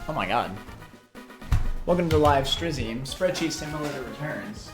Oh my god. Welcome to live Strizzy. Spreadsheet Simulator returns.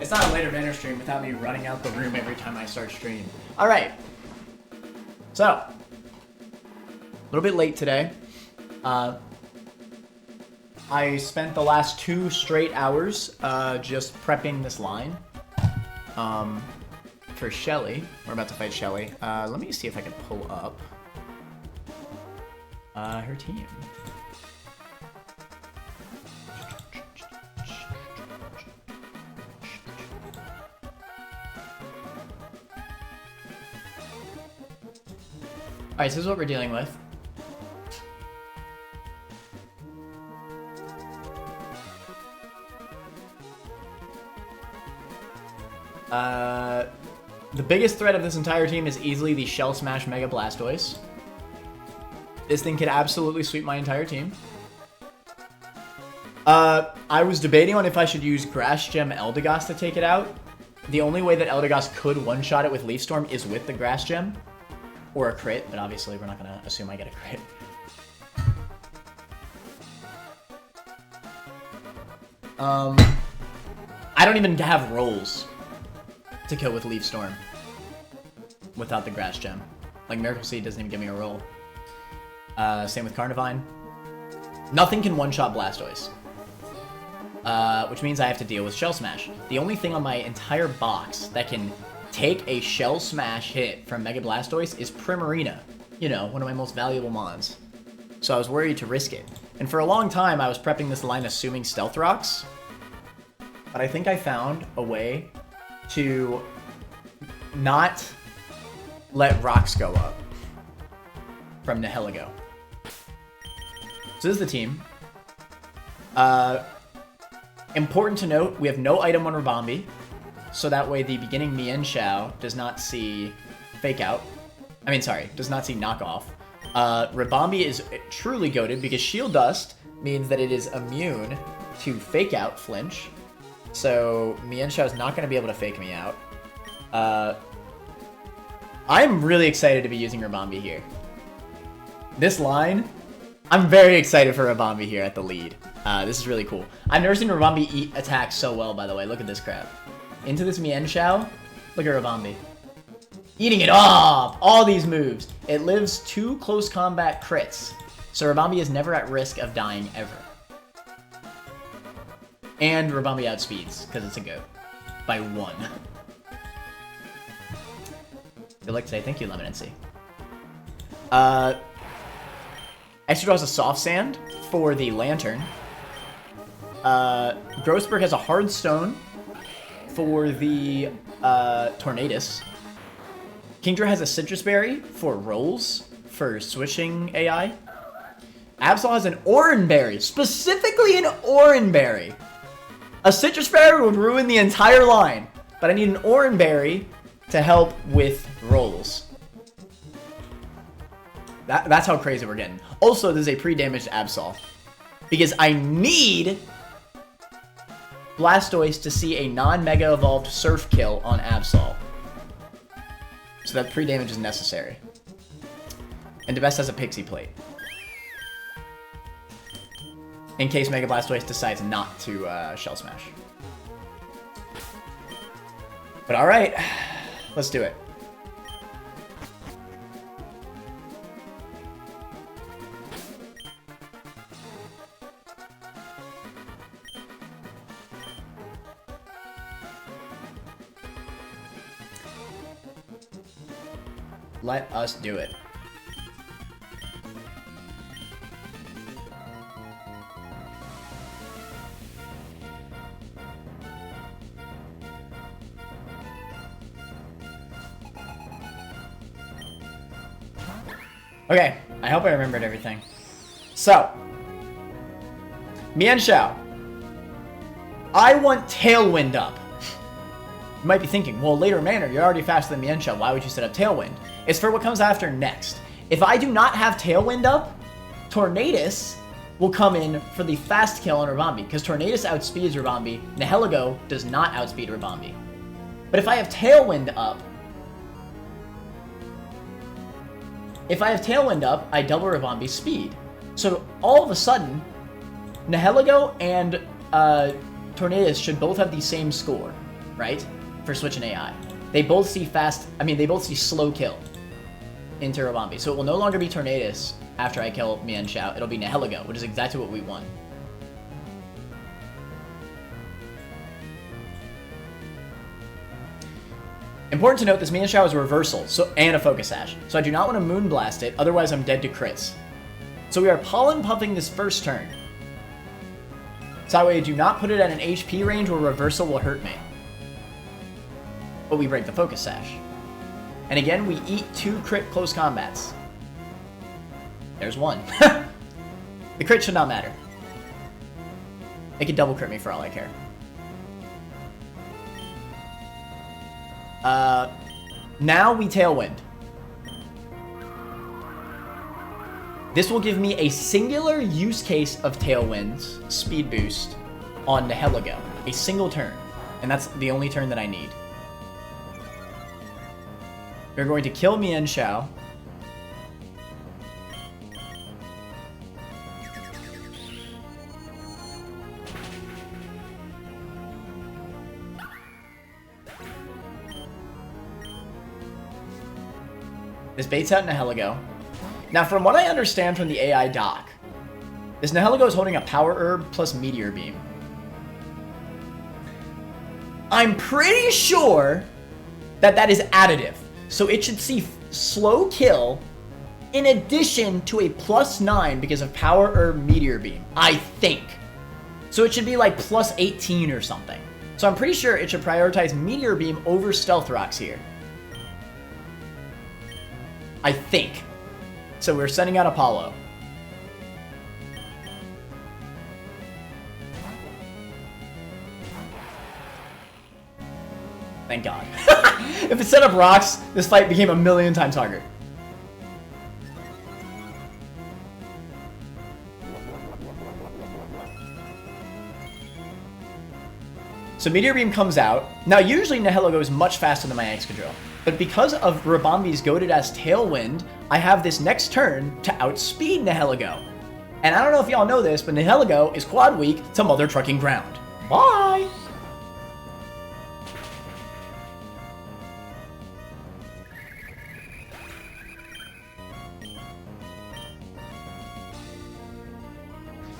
It's not a later banner stream without me running out the room every time I start stream. Alright. So. A little bit late today. I spent the last 2 straight hours just prepping this line. For Shelly. We're about to fight Shelly. Let me see if I can pull up her team. Alright, so this is what we're dealing with. The biggest threat of this entire team is easily the Shell Smash Mega Blastoise. This thing could absolutely sweep my entire team. I was debating on if I should use Grass Gem Eldegoss to take it out. The only way that Eldegoss could one-shot it with Leaf Storm is with the Grass Gem. Or a crit, but obviously we're not going to assume I get a crit. I don't even have rolls to kill with Leaf Storm without the Grass Gem. Like, Miracle Seed doesn't even give me a roll. Same with Carnivine. Nothing can one-shot Blastoise. Which means I have to deal with Shell Smash. The only thing on my entire box that can take a Shell Smash hit from Mega Blastoise is Primarina. You know, one of my most valuable mons. So I was worried to risk it. And for a long time, I was prepping this line assuming Stealth Rocks. But I think I found a way to not let rocks go up from Nihilego. So this is the team. Important to note, we have no item on Rabambi. So that way the beginning Mienshao does not see Fake Out. I mean, sorry, does not see Knockoff. Rabambi is truly goated because Shield Dust means that it is immune to Fake Out Flinch. So Mienshao is not going to be able to fake me out. I'm really excited to be using Rabambi here. This line, I'm very excited for Rabambi here at the lead. This is really cool. I've never seen Rabambi eat attacks so well, by the way. Look at this crap. Into this Mienshao, look at Rabambi. Eating it off! All these moves. It lives 2 close combat crits. So Rabambi is never at risk of dying ever. And Rabambi outspeeds, because it's a goat. By 1. Good luck today. Thank you, Lemon and C. Extra draws a Soft Sand for the Lantern. Grossberg has a Hard Stone for the Tornadus. Kingdra has a Citrus Berry for rolls, for switching AI. Absol has an Oran Berry, specifically an Oran Berry. A Citrus Berry would ruin the entire line, but I need an Oran Berry to help with rolls. That's how crazy we're getting. Also, there's a pre-damaged Absol, because I need Blastoise to see a non-Mega Evolved Surf Kill on Absol. So that pre-damage is necessary. And DeBest has a Pixie Plate. In case Mega Blastoise decides not to Shell Smash. But alright, let's do it. Let us do it. Okay, I hope I remembered everything. So, Mian Xiao. I want Tailwind up. You might be thinking, well, later manner, you're already faster than Mian Xiao. Why would you set up Tailwind? It's for what comes after next. If I do not have Tailwind up, Tornadus will come in for the fast kill on Rabambi, because Tornadus outspeeds Rabambi, Nihilego does not outspeed Rabambi. But if I have Tailwind up, I double Rabambi's speed. So all of a sudden, Nihilego and Tornadus should both have the same score, right? For Switch and AI. They both see slow kill into Rabambi. So it will no longer be Tornadus after I kill Mian Xiao. It'll be Nihilego, which is exactly what we want. Important to note, this Mian Xiao is a reversal and a Focus Sash. So I do not want to Moonblast it, otherwise I'm dead to crits. So we are Pollen Puffing this first turn. So that way I do not put it at an HP range where reversal will hurt me. But we break the Focus Sash. And again, we eat 2 crit close combats. There's 1. The crit should not matter. It could double crit me for all I care. Now we Tailwind. This will give me a singular use case of Tailwind's speed boost on Nihilego. A single turn. And that's the only turn that I need. We're going to kill Mian Xiao. This baits out Nihilego. Now, from what I understand from the AI doc, this Nihilego is holding a Power Herb plus Meteor Beam. I'm pretty sure that that is additive. So it should see slow kill in addition to a +9 because of Power Herb Meteor Beam, I think. So it should be like +18 or something. So I'm pretty sure it should prioritize Meteor Beam over Stealth Rocks here. I think. So we're sending out Apollo. Thank God. If it set up rocks, this fight became a million times harder. So Meteor Beam comes out. Now usually Nihilego is much faster than my Excadrill. But because of Rabambi's goated-ass Tailwind, I have this next turn to outspeed Nihilego. And I don't know if y'all know this, but Nihilego is quad weak to Mother Trucking Ground. Bye!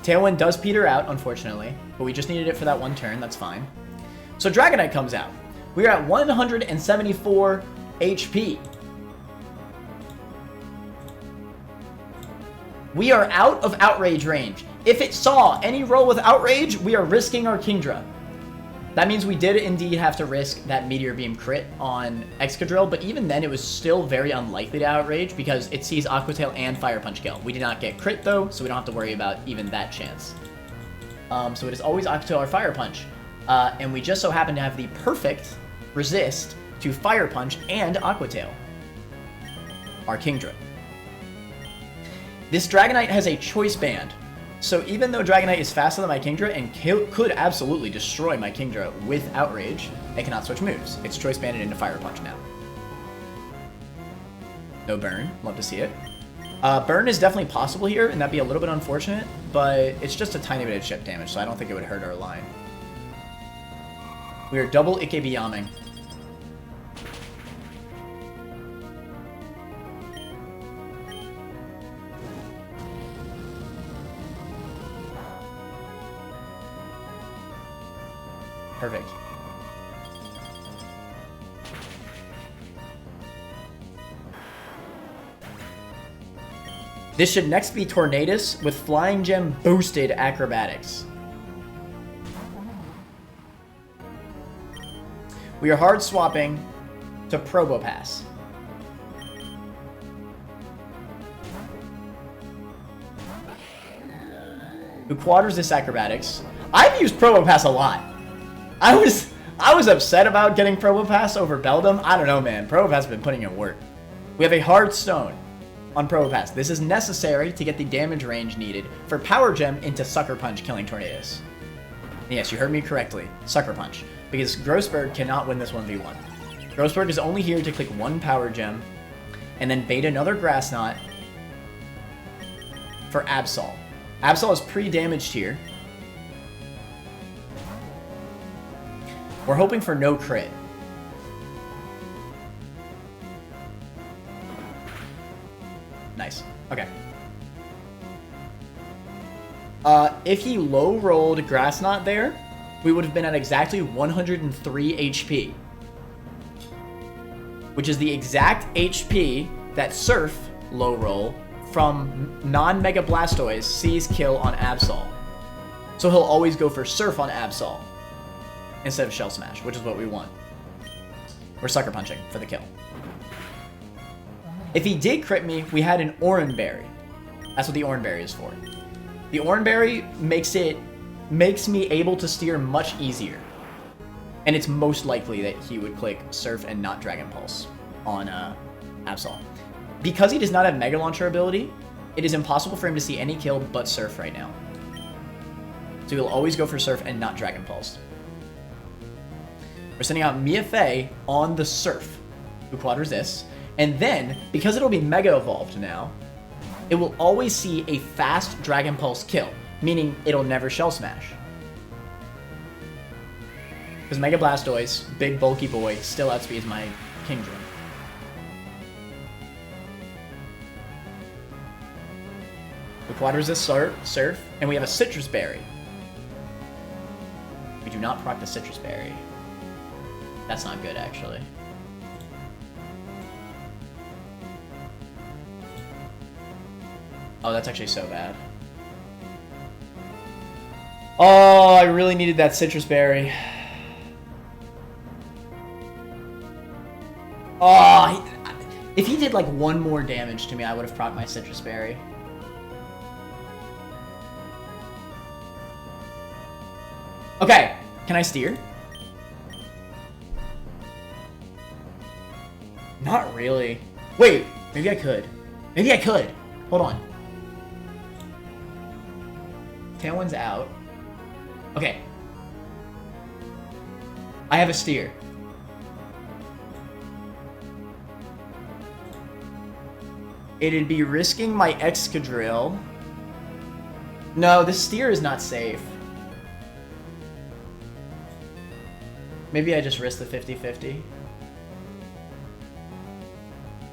Tailwind does peter out, unfortunately, but we just needed it for that one turn, that's fine. So Dragonite comes out. We are at 174 HP. We are out of Outrage range. If it saw any roll with Outrage, we are risking our Kingdra. That means we did indeed have to risk that Meteor Beam crit on Excadrill, but even then it was still very unlikely to Outrage because it sees Aqua Tail and Fire Punch kill. We did not get crit though, so we don't have to worry about even that chance. So it is always Aqua Tail or Fire Punch. And we just so happen to have the perfect resist to Fire Punch and Aqua Tail. Our Kingdra. This Dragonite has a Choice Band. So even though Dragonite is faster than my Kingdra and could absolutely destroy my Kingdra with Outrage, it cannot switch moves. It's Choice Banded into Fire Punch now. No Burn. Love to see it. Burn is definitely possible here, and that'd be a little bit unfortunate, but it's just a tiny bit of chip damage, so I don't think it would hurt our line. We are double Ikebiyaming. Perfect. This should next be Tornadus with Flying Gem boosted Acrobatics. We are hard swapping to Probopass. who quadrus this acrobatics. I've used Probopass a lot. I was upset about getting Probopass over Beldum. I don't know, man. Probopass has been putting in work. We have a hard stone on Probopass. This is necessary to get the damage range needed for Power Gem into Sucker Punch, killing Tornadus. Yes, you heard me correctly. Sucker Punch. Because Grossberg cannot win this 1v1. Grossberg is only here to click one Power Gem and then bait another Grass Knot for Absol. Absol is pre-damaged here. We're hoping for no crit. Nice. Okay. If he low-rolled Grass Knot there, we would have been at exactly 103 HP. Which is the exact HP that Surf low-roll from non-Mega Blastoise sees kill on Absol. So he'll always go for Surf on Absol instead of Shell Smash, which is what we want. We're Sucker Punching for the kill. If he did crit me, we had an Oran Berry. That's what the Oran Berry is for. The Oran Berry makes me able to steer much easier. And it's most likely that he would click Surf and not Dragon Pulse on Absol. Because he does not have Mega Launcher ability, it is impossible for him to see any kill but Surf right now. So he'll always go for Surf and not Dragon Pulse. We're sending out Miafei on the Surf, who quad resists. And then, because it'll be Mega Evolved now, it will always see a fast Dragon Pulse kill, meaning it'll never Shell Smash. Because Mega Blastoise, big bulky boy, still outspeeds my Kingdra. The quad resist Surf, and we have a Citrus Berry. We do not proc the Citrus Berry. That's not good, actually. Oh, that's actually so bad. Oh, I really needed that Citrus Berry. Oh, if he did like one more damage to me, I would have procced my Citrus Berry. Okay, can I steer? Not really. Wait, maybe I could. Maybe I could. Hold on. Tailwind's out. Okay. I have a steer. It'd be risking my Excadrill. No, the steer is not safe. Maybe I just risk the 50-50.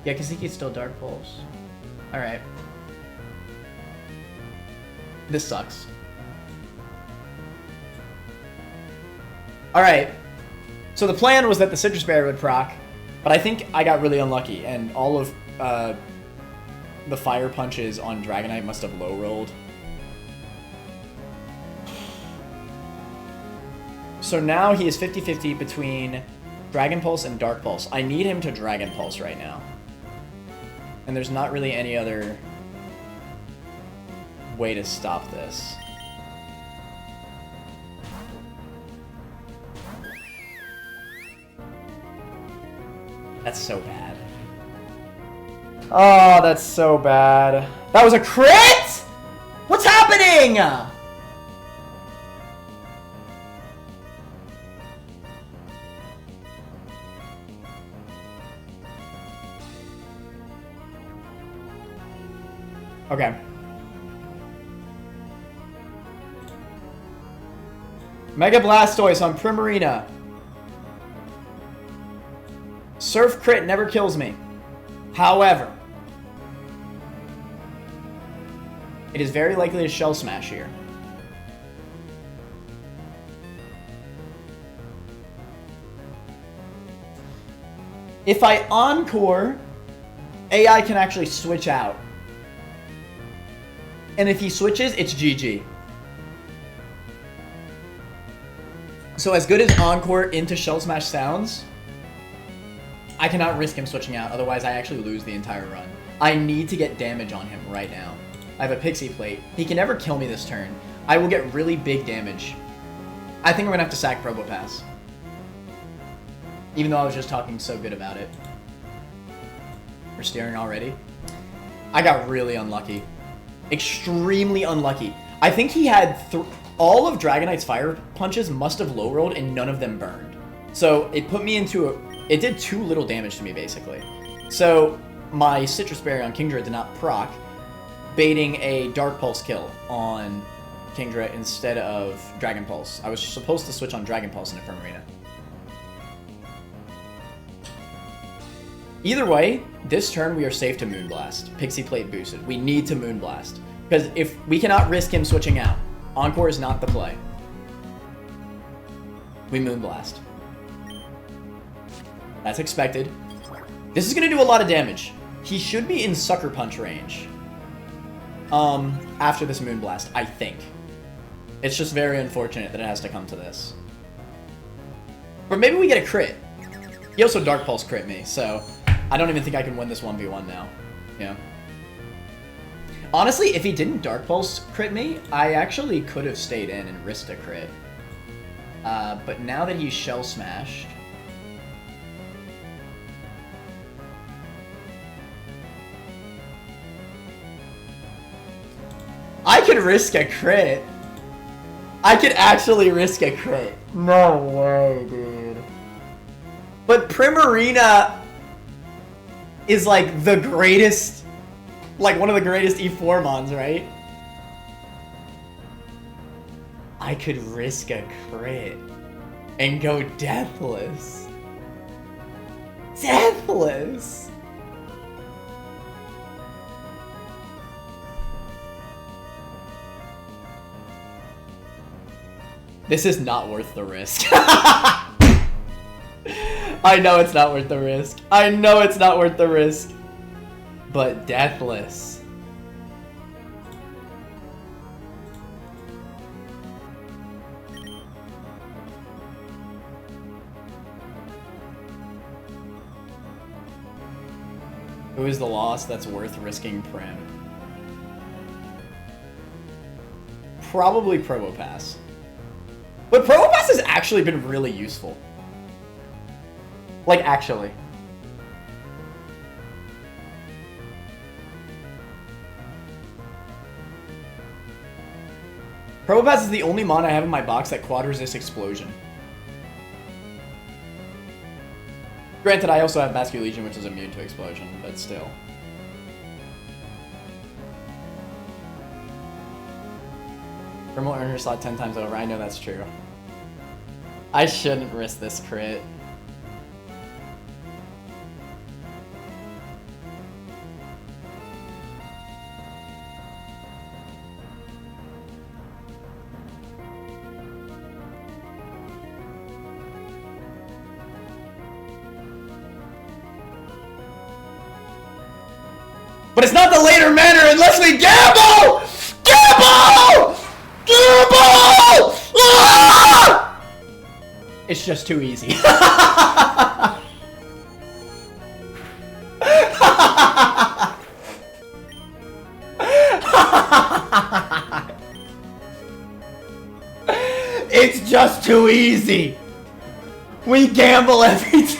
Yeah, because he can still Dark Pulse. Alright. This sucks. Alright. So the plan was that the Citrus Berry would proc, but I think I got really unlucky, and all of the Fire Punches on Dragonite must have low-rolled. So now he is 50-50 between Dragon Pulse and Dark Pulse. I need him to Dragon Pulse right now. And there's not really any other way to stop this. That's so bad. Oh, that's so bad. That was a crit?! What's happening?! Okay. Mega Blastoise on Primarina. Surf crit never kills me. However, it is very likely to Shell Smash here. If I Encore, AI can actually switch out. And if he switches, it's GG. So as good as Encore into Shell Smash sounds, I cannot risk him switching out, otherwise I actually lose the entire run. I need to get damage on him right now. I have a Pixie Plate. He can never kill me this turn. I will get really big damage. I think I'm gonna have to sack Probopass. Even though I was just talking so good about it. We're steering already. I got really unlucky. Extremely unlucky. I think he had all of Dragonite's fire punches must have low rolled and none of them burned. So it put me into it did too little damage to me basically. So my Citrus Berry on Kingdra did not proc, baiting a Dark Pulse kill on Kingdra instead of Dragon Pulse. I was supposed to switch on Dragon Pulse in Ephemerina. Either way, this turn we are safe to Moonblast. Pixie Plate boosted. We need to Moonblast. Because if we cannot risk him switching out, Encore is not the play. We Moonblast. That's expected. This is going to do a lot of damage. He should be in Sucker Punch range. After this Moonblast, I think. It's just very unfortunate that it has to come to this. But maybe we get a crit. He also Dark Pulse crit me, so I don't even think I can win this 1v1 now. Yeah. Honestly, if he didn't Dark Pulse crit me, I actually could have stayed in and risked a crit. But now that he's Shell Smashed... I could risk a crit. I could actually risk a crit. No way, dude. But Primarina is like the greatest, like one of the greatest E4 mons, right? I could risk a crit and go Deathless. Deathless! This is not worth the risk. I know it's not worth the risk. I know it's not worth the risk. But Deathless. Who is the loss that's worth risking Prim? Probably Probopass. But Probopass has actually been really useful. Like, actually. Probopass is the only mon I have in my box that quad resists Explosion. Granted, I also have Basque Legion, which is immune to Explosion, but still. Prim will earn her slot 10 times over. I know that's true. I shouldn't risk this crit. But it's not the later manner unless we gamble! Gamble! Gamble! Ah! It's just too easy. It's just too easy. We gamble every time.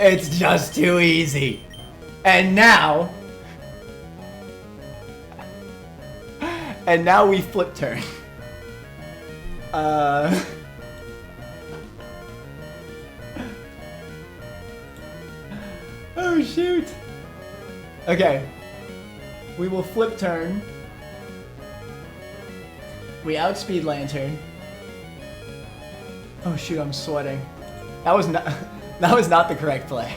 It's just too easy. And now we flip turn. Oh shoot. Okay. We will flip turn. We outspeed Lantern. Oh shoot, I'm sweating. That was not the correct play.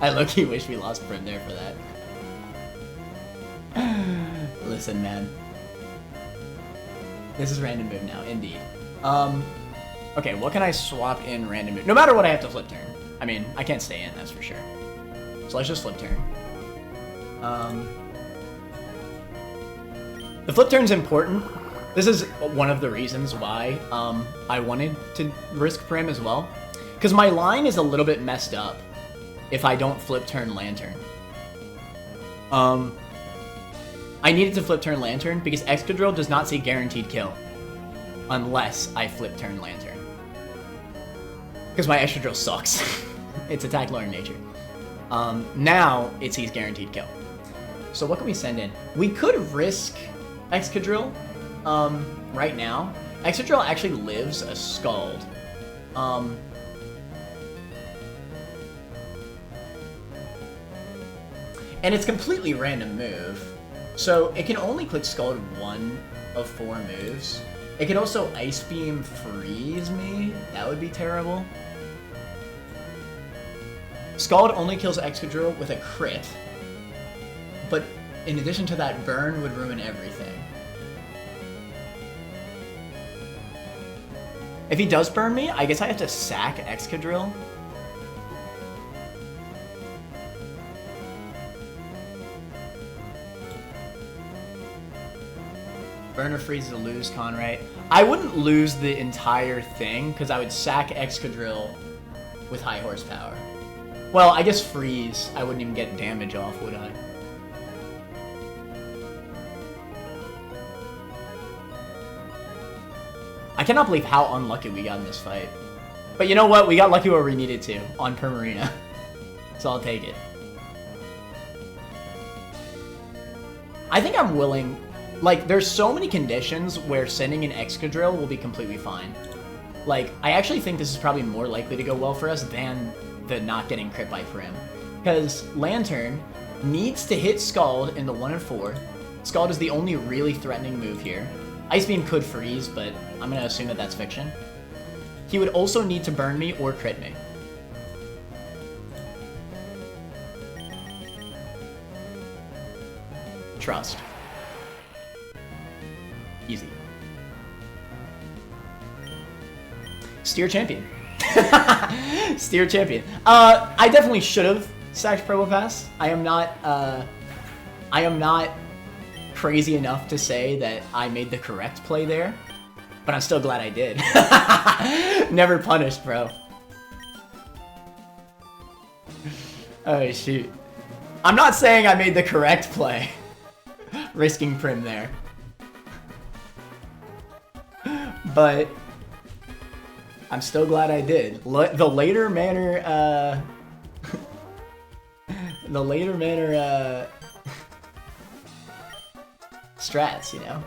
I low-key wish we lost Prim there for that. Listen, man. This is random move now, indeed. Okay, what can I swap in random move? No matter what, I have to flip turn. I mean, I can't stay in, that's for sure. So let's just flip turn. The flip turn's important. This is one of the reasons why I wanted to risk Prim as well. Because my line is a little bit messed up. if I don't flip turn Lantern. I needed to flip turn Lantern because Excadrill does not say guaranteed kill unless I flip turn Lantern. Because my Excadrill sucks. It's attack lower in nature. Now it sees guaranteed kill. So what can we send in? We could risk Excadrill right now. Excadrill actually lives a Scald. And it's completely random move. So it can only click Scald 1 of 4 moves. It could also Ice Beam freeze me. That would be terrible. Scald only kills Excadrill with a crit. But in addition to that, Burn would ruin everything. If he does burn me, I guess I have to sack Excadrill. Burner freeze to lose con, right? I wouldn't lose the entire thing, because I would sack Excadrill with high horsepower. Well, I guess freeze, I wouldn't even get damage off, would I? I cannot believe how unlucky we got in this fight. But you know what? We got lucky where we needed to, on Primarina. So I'll take it. I think I'm willing... Like, there's so many conditions where sending an Excadrill will be completely fine. Like, I actually think this is probably more likely to go well for us than the not getting crit by Prim. Because Lantern needs to hit Scald in the 1 and 4. Scald is the only really threatening move here. Ice Beam could freeze, but I'm going to assume that that's fiction. He would also need to burn me or crit me. Trust. Easy. Steer champion. Steer champion. I definitely should have sacked Probopass. I am not crazy enough to say that I made the correct play there, but I'm still glad I did. Never punished, bro. Oh, shoot. I'm not saying I made the correct play. Risking Prim there. But I'm still glad I did. The later manner, strats, you know?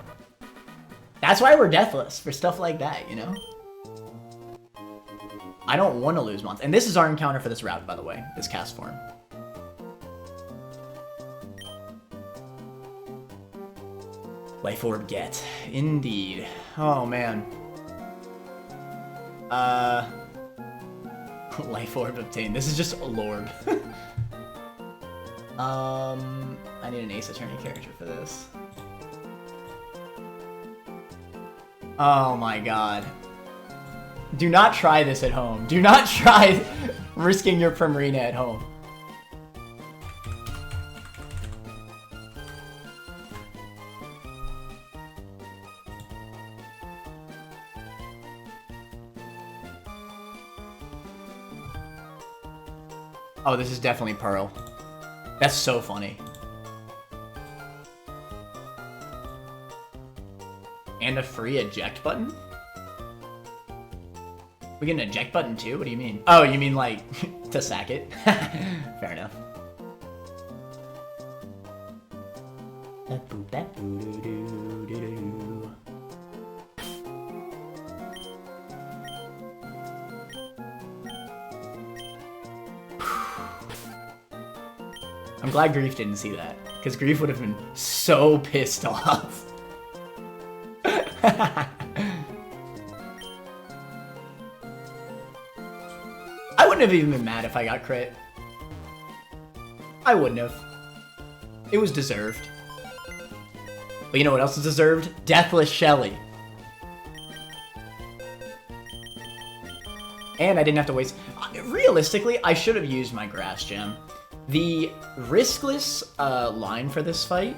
That's why we're deathless, for stuff like that, you know? I don't want to lose months. And this is our encounter for this route, by the way, this cast form. Life Orb get. Indeed. Oh, man. Life Orb obtain. This is just a Lorb. I need an Ace Attorney character for this. Oh my god. Do not try this at home. Do not try risking your Primarina at home. Oh, this is definitely Pearl. That's so funny. And a free eject button? We get an eject button too? What do you mean? Oh, you mean like to sack it? Fair enough. I'm glad Grief didn't see that, because Grief would have been so pissed off. I wouldn't have even been mad if I got crit. I wouldn't have. It was deserved. But you know what else is deserved? Deathless Shelly. And I didn't have to waste... Realistically, I should have used my Grass Gem. The riskless line for this fight...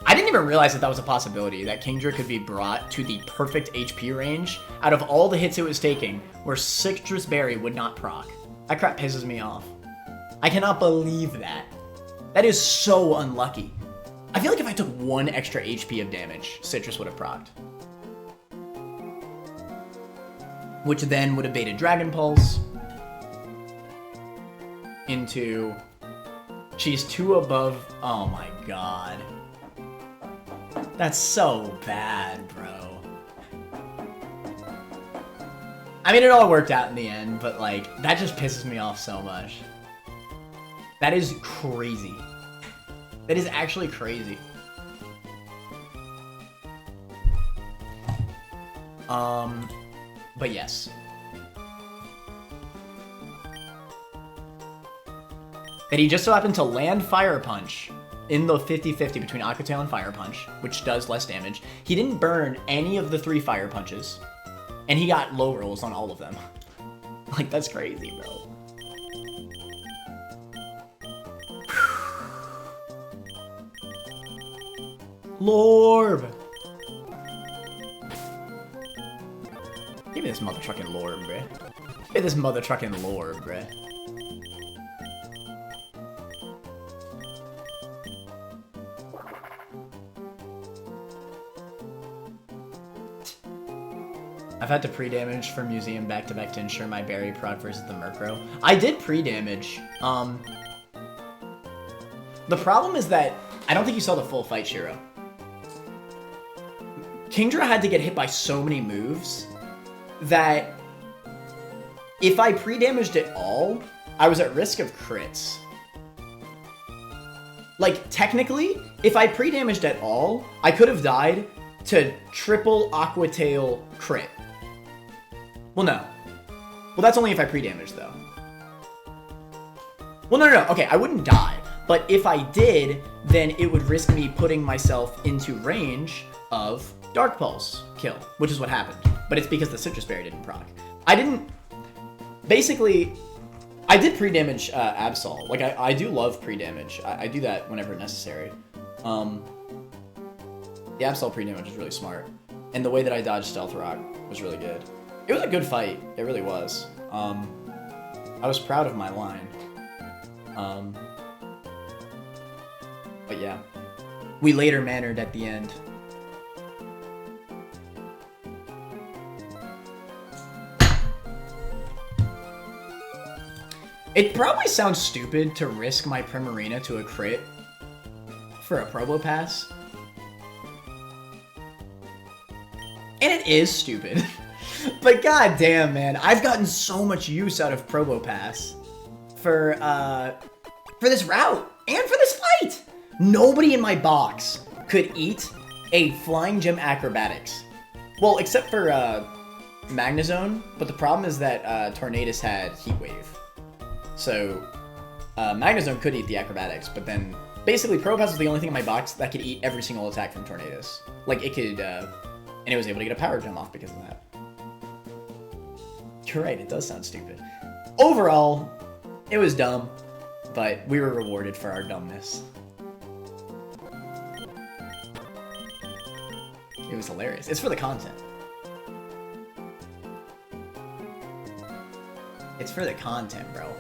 I didn't even realize that that was a possibility, that Kingdra could be brought to the perfect HP range out of all the hits it was taking, where Citrus Berry would not proc. That crap pisses me off. I cannot believe that. That is so unlucky. I feel like if I took 1 extra HP of damage, Citrus would have procced. Which then would have baited Dragon Pulse into... She's 2 above... Oh my god. That's so bad, bro. I mean, it all worked out in the end, but like, that just pisses me off so much. That is crazy. That is actually crazy. But yes. And he just so happened to land Fire Punch in the 50-50 between Aqua Tail and Fire Punch, which does less damage. He didn't burn any of the 3 Fire Punches, and he got low rolls on all of them. Like, that's crazy, bro. Lorb! Give me this motherfucking Lorb, bruh. Give me this motherfucking Lorb, bruh. I've had to pre-damage for Museum back-to-back to ensure my berry proc versus the Murkrow. I did pre-damage. The problem is that I don't think you saw the full fight, Shiro. Kingdra had to get hit by so many moves that if I pre-damaged at all, I was at risk of crits. Like, technically, if I pre-damaged at all, I could have died to triple Aqua Tail crit. Well, no. Well, that's only if I pre-damaged, though. Well, no. Okay, I wouldn't die. But if I did, then it would risk me putting myself into range of Dark Pulse kill, which is what happened. But it's because the Citrus Berry didn't proc. I didn't... Basically, I did pre-damage Absol. Like, I do love pre-damage. I do that whenever necessary. The Absol pre-damage is really smart. And the way that I dodged Stealth Rock was really good. It was a good fight. It really was. I was proud of my line. But yeah. We later mannered at the end. It probably sounds stupid to risk my Primarina to a crit for a Probo Pass. And it is stupid. But goddamn, man, I've gotten so much use out of Probo Pass for this route and for this fight. Nobody in my box could eat a Flying Gym Acrobatics. Well, except for Magnezone, but the problem is that Tornadus had Heat Wave. So Magnezone could eat the Acrobatics, but then basically Probo Pass was the only thing in my box that could eat every single attack from Tornadus. Like, it could, and it was able to get a Power Gem off because of that. You're right, it does sound stupid. Overall, it was dumb, but we were rewarded for our dumbness. It was hilarious. It's for the content. It's for the content, bro.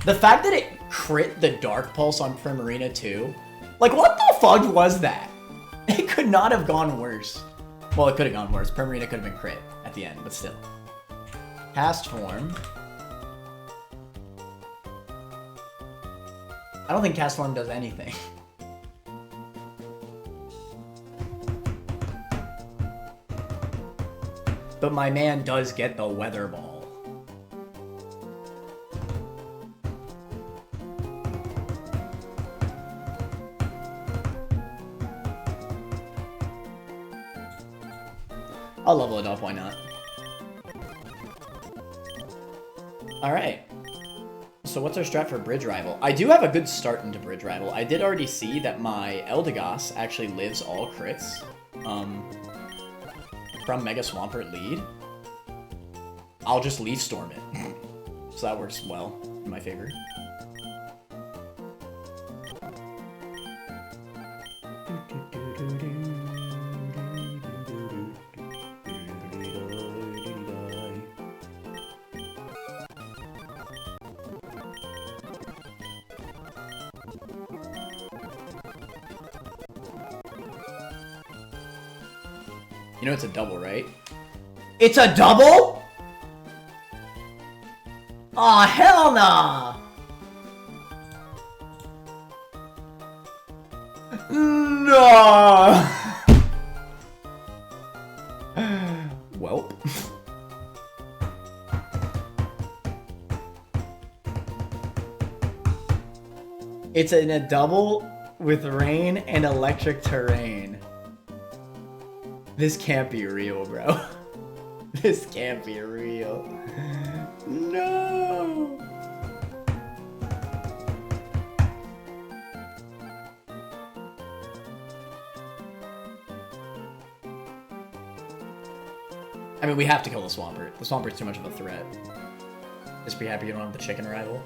The fact that it crit the Dark Pulse on Primarina too, like, what the fuck was that? It could not have gone worse. Well, it could have gone worse. Primarina could have been crit at the end, but still. Cast Form. I don't think Cast Form does anything. But my man does get the Weather Ball. I'll level it up, why not? Alright. So what's our strat for Bridge Rival? I do have a good start into Bridge Rival. I did already see that my Eldegoss actually lives all crits. From Mega Swampert lead. I'll just Leaf Storm it. So that works well in my favor. You know it's a double, right? It's a double? Aw, hell nah! No! Welp. It's in a double with rain and electric terrain. This can't be real, bro. This can't be real. No! I mean, we have to kill the Swampert. The Swampert's too much of a threat. Just be happy you don't have the chicken rival.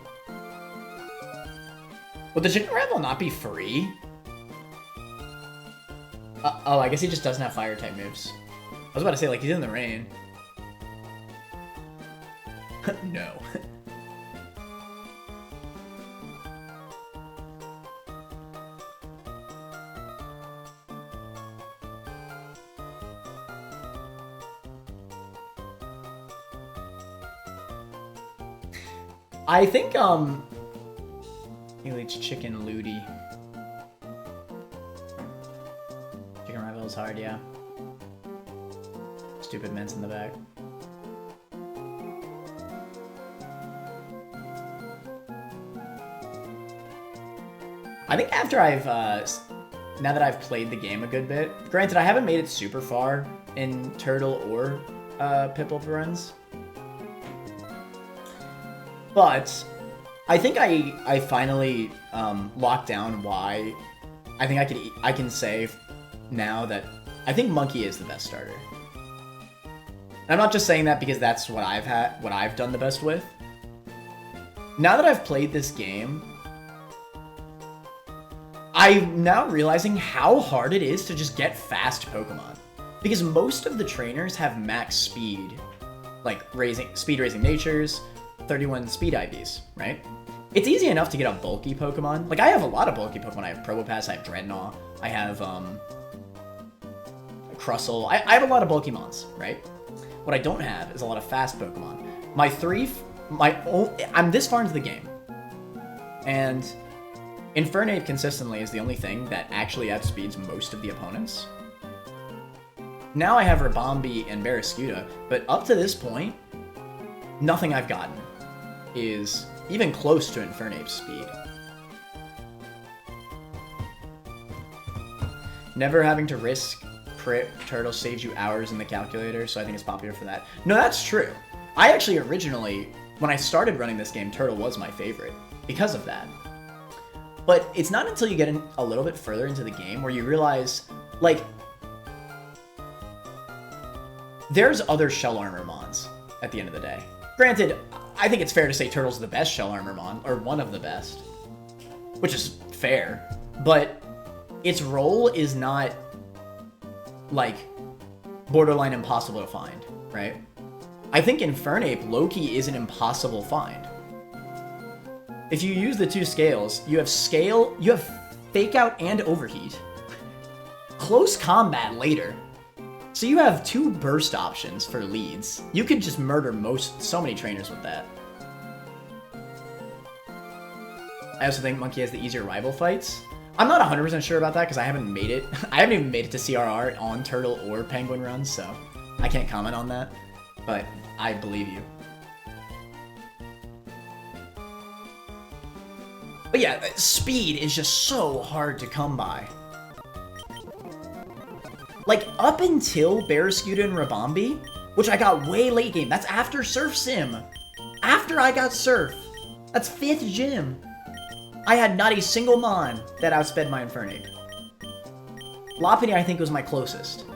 Would the chicken rival not be free? Oh, I guess he just doesn't have fire type moves. I was about to say, like, he's in the rain. No. I think, Elite's chicken looty. Chicken rival is hard, yeah. Stupid mints in the back. I think after I've, now that I've played the game a good bit, granted I haven't made it super far in Turtle or Piplup runs, but I think I finally locked down why I think I can say now that I think Monkey is the best starter. And I'm not just saying that because that's what I've done the best with. Now that I've played this game, I'm now realizing how hard it is to just get fast Pokemon. Because most of the trainers have max speed, like speed raising natures, 31 speed IVs, right? It's easy enough to get a bulky Pokemon. Like, I have a lot of bulky Pokemon. I have Probopass, I have Dreadnought, I have Crustle. I have a lot of bulky mons, right? What I don't have is a lot of fast Pokemon. I'm this far into the game, and Infernape consistently is the only thing that actually outspeeds most of the opponents. Now I have Ribombee and Barraskewda, but up to this point, nothing I've gotten is even close to Infernape's speed. Never having to risk crit Turtle saves you hours in the calculator, so I think it's popular for that. No, that's true. I actually originally, when I started running this game, Turtle was my favorite because of that. But it's not until you get in a little bit further into the game where you realize, like, there's other Shell Armor mons at the end of the day. Granted, I think it's fair to say Turtle's the best Shell Armor mon, or one of the best, which is fair, but its role is not, like, borderline impossible to find, right? I think Infernape low-key is an impossible find. If you use the two scales, you have Fake Out and Overheat. Close Combat later. So you have two burst options for leads. You could just murder so many trainers with that. I also think Monkey has the easier rival fights. I'm not 100% sure about that because I haven't made it. I haven't even made it to CRR on Turtle or Penguin runs, so I can't comment on that. But I believe you. But yeah, speed is just so hard to come by. Like, up until Barraskewda and Ribombee, which I got way late game. That's after Surf Sim. After I got Surf. That's 5th gym. I had not a single mon that outsped my Infernape. Lopunny, I think, was my closest.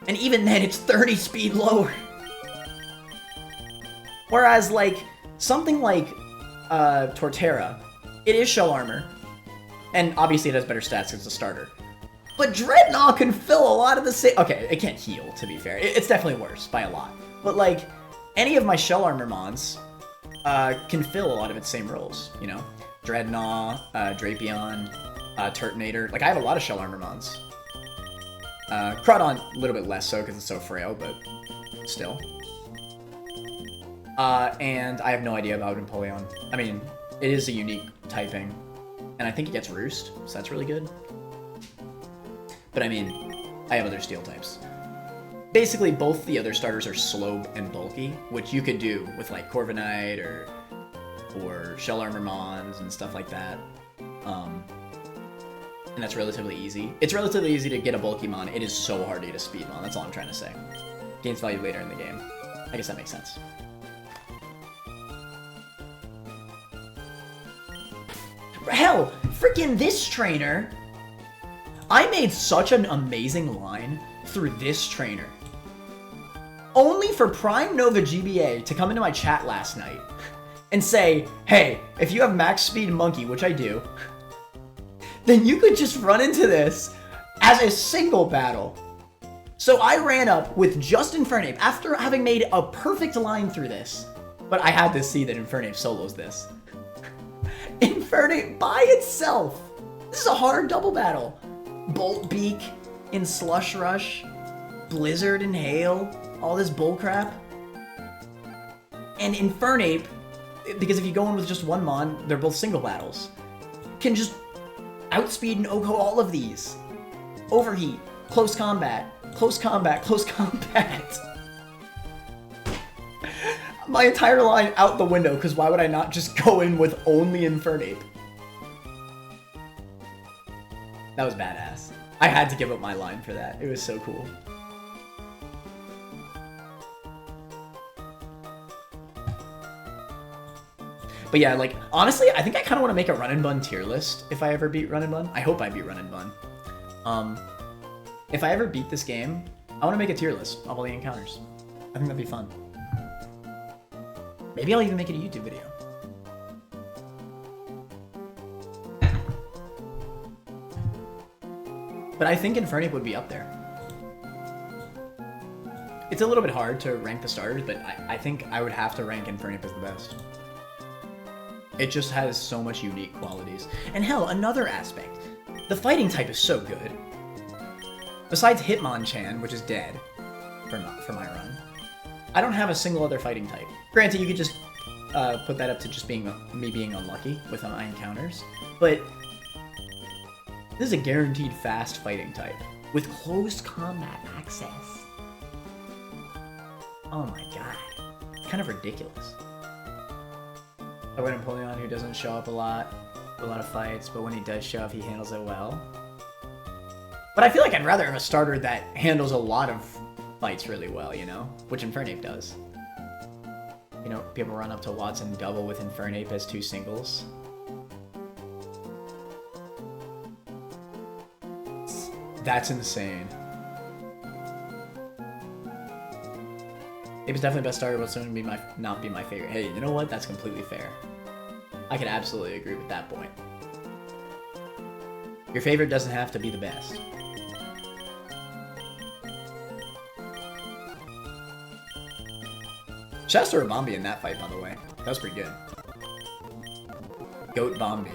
And even then, it's 30 speed lower. Whereas, like, something like Torterra, it is Shell Armor. And obviously it has better stats because it's a starter. But Dreadnought can fill a lot of the same... Okay, it can't heal, to be fair. It's definitely worse by a lot. But, like, any of my Shell Armor mons can fill a lot of its same roles, you know? Dreadnought, Drapion, Turtonator. Like, I have a lot of Shell Armor mons. Crawdon, a little bit less so because it's so frail, but still. And I have no idea about Empoleon. I mean, it is a unique typing, and I think it gets Roost, so that's really good. But I mean, I have other steel types. Basically, both the other starters are slow and bulky, which you could do with like Corviknight or Shell Armor Mons and stuff like that. And that's relatively easy. It's relatively easy to get a bulky Mon. It is so hard to get a speed Mon. That's all I'm trying to say. Gains value later in the game. I guess that makes sense. Hell, freaking this trainer. I made such an amazing line through this trainer. Only for Prime Nova GBA to come into my chat last night and say, hey, if you have max speed monkey, which I do, then you could just run into this as a single battle. So I ran up with just Infernape after having made a perfect line through this. But I had to see that Infernape solos this. Infernape by itself. This is a hard double battle. Bolt Beak in Slush Rush, Blizzard and Hail, all this bullcrap. And Infernape, because if you go in with just one Mon, they're both single battles, can just outspeed and OHKO all of these. Overheat, close combat, close combat, close combat. My entire line out the window, because why would I not just go in with only Infernape? That was badass. I had to give up my line for that. It was so cool. But yeah, like, honestly, I think I kind of want to make a Run and Bun tier list if I ever beat Run and Bun. I hope I beat Run and Bun. If I ever beat this game, I want to make a tier list of all the encounters. I think that'd be fun. Maybe I'll even make it a YouTube video. But I think Infernape would be up there. It's a little bit hard to rank the starters, but I think I would have to rank Infernape as the best. It just has so much unique qualities. And hell, another aspect. The fighting type is so good. Besides Hitmonchan, which is dead for my run, I don't have a single other fighting type. Granted, you could just put that up to just being me being unlucky with my encounters, but this is a guaranteed fast fighting type with close combat access. Oh my god. It's kind of ridiculous. I went Empoleon who doesn't show up a lot of fights, but when he does show up, he handles it well. But I feel like I'd rather have a starter that handles a lot of fights really well, you know? Which Infernape does. You know, people run up to Watson double with Infernape as 2 singles. That's insane. It was definitely best starter, but soon be not be my favorite. Hey, you know what? That's completely fair. I can absolutely agree with that point. Your favorite doesn't have to be the best. Shouts to Bombi in that fight, by the way. That was pretty good. Goat Bombi.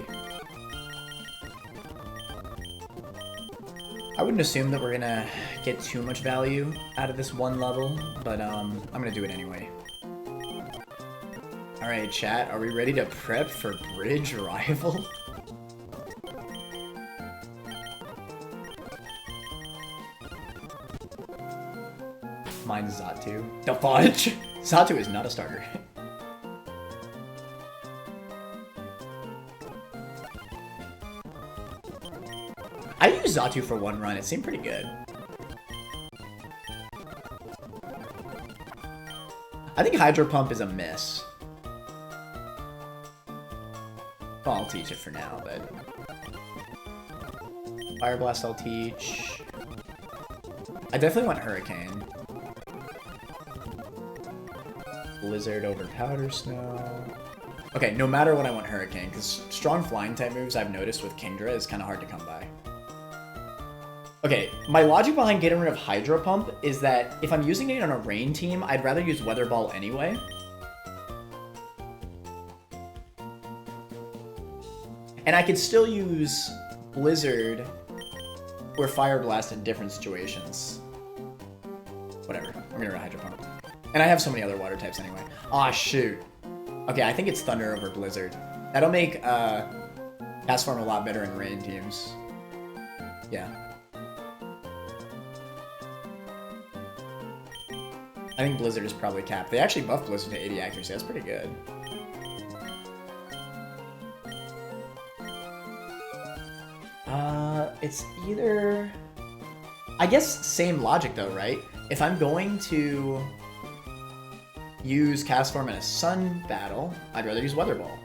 I wouldn't assume that we're gonna get too much value out of this one level, but I'm gonna do it anyway. Alright, chat, are we ready to prep for Bridge Rival? Mine's Xatu. The fudge! Xatu is not a starter. I used Xatu for one run, it seemed pretty good. I think Hydro Pump is a miss. Well, I'll teach it for now, but... Fire Blast I'll teach. I definitely want Hurricane. Blizzard over Powder Snow. Okay, no matter what I want Hurricane, because strong flying type moves I've noticed with Kingdra is kind of hard to come by. Okay, my logic behind getting rid of Hydro Pump is that if I'm using it on a rain team, I'd rather use Weather Ball anyway. And I could still use Blizzard Or Fire Blast in different situations. Whatever. I'm gonna Hydro Pump. And I have so many other water types anyway. Aw, shoot. Okay, I think it's Thunder over Blizzard. That'll make Cast Form a lot better in rain teams. Yeah. I think Blizzard is probably capped. They actually buffed Blizzard to 80 accuracy. That's pretty good. It's either... I guess same logic though, right? If I'm going to use Cast Form in a Sun battle, I'd rather use Weather Ball.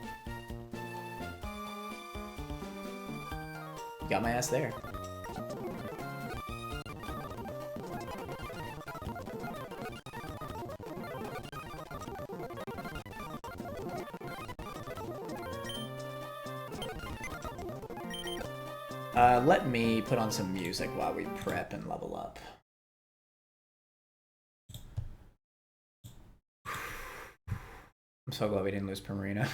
Got my ass there. Let me put on some music while we prep and level up. I'm so glad we didn't lose Primarina.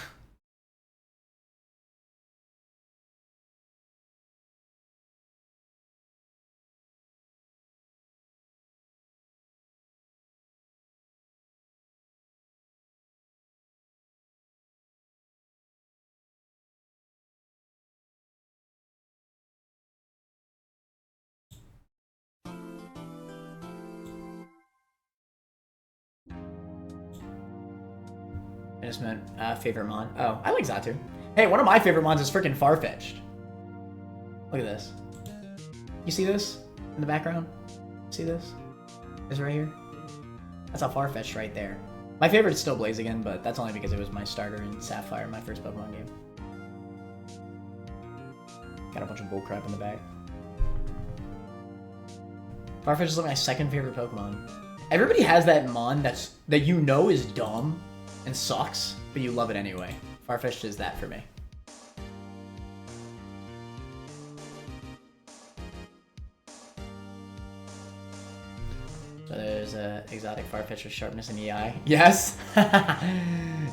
I just meant favorite mon. Oh, I like Xatu. Hey, one of my favorite mons is freaking Farfetch'd. Look at this. You see this in the background? See this? This right here? That's a Farfetch'd right there. My favorite is still Blaziken, but that's only because it was my starter in Sapphire, my first Pokemon game. Got a bunch of bullcrap in the back. Farfetch'd is like my second favorite Pokemon. Everybody has that mon that you know is dumb and sucks, but you love it anyway. Farfetch'd is that for me. So there's a exotic Farfetch'd with sharpness and EI. Yes!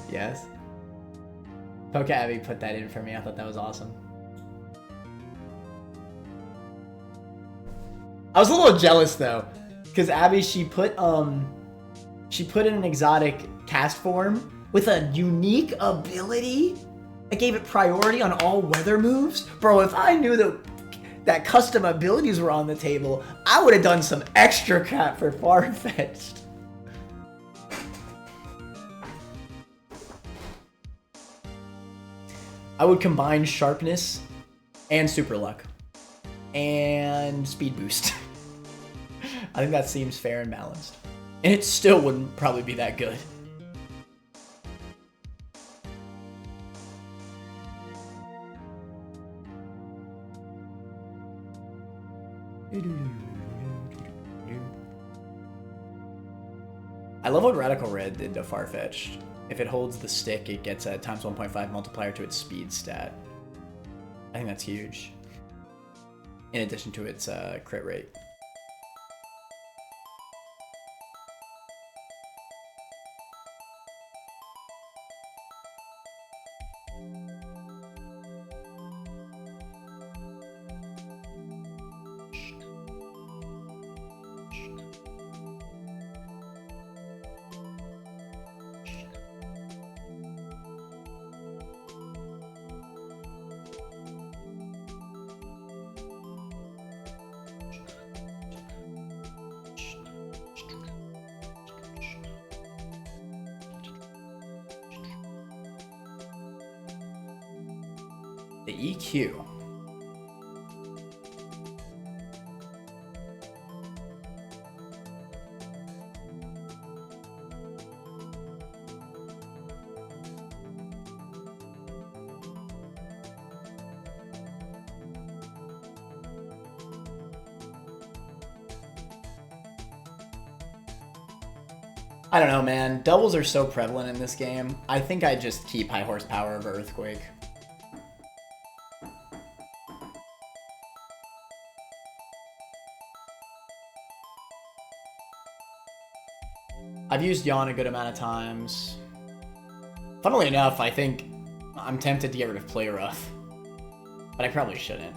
Yes. Poke Abby put that in for me. I thought that was awesome. I was a little jealous though, because Abby, she put in an exotic Cast Form with a unique ability that gave it priority on all weather moves. Bro, if I knew that custom abilities were on the table, I would have done some extra crap for Farfetch'd. I would combine sharpness and super luck and speed boost. I think that seems fair and balanced. And it still wouldn't probably be that good. I love what Radical Red did to Farfetch'd. If it holds the stick, it gets a times 1.5 multiplier to its speed stat. I think that's huge. In addition to its crit rate. The EQ. I don't know, man. Doubles are so prevalent in this game. I think I just keep high horsepower over Earthquake. I've used Yawn a good amount of times. Funnily enough, I think I'm tempted to get rid of Play Rough, but I probably shouldn't.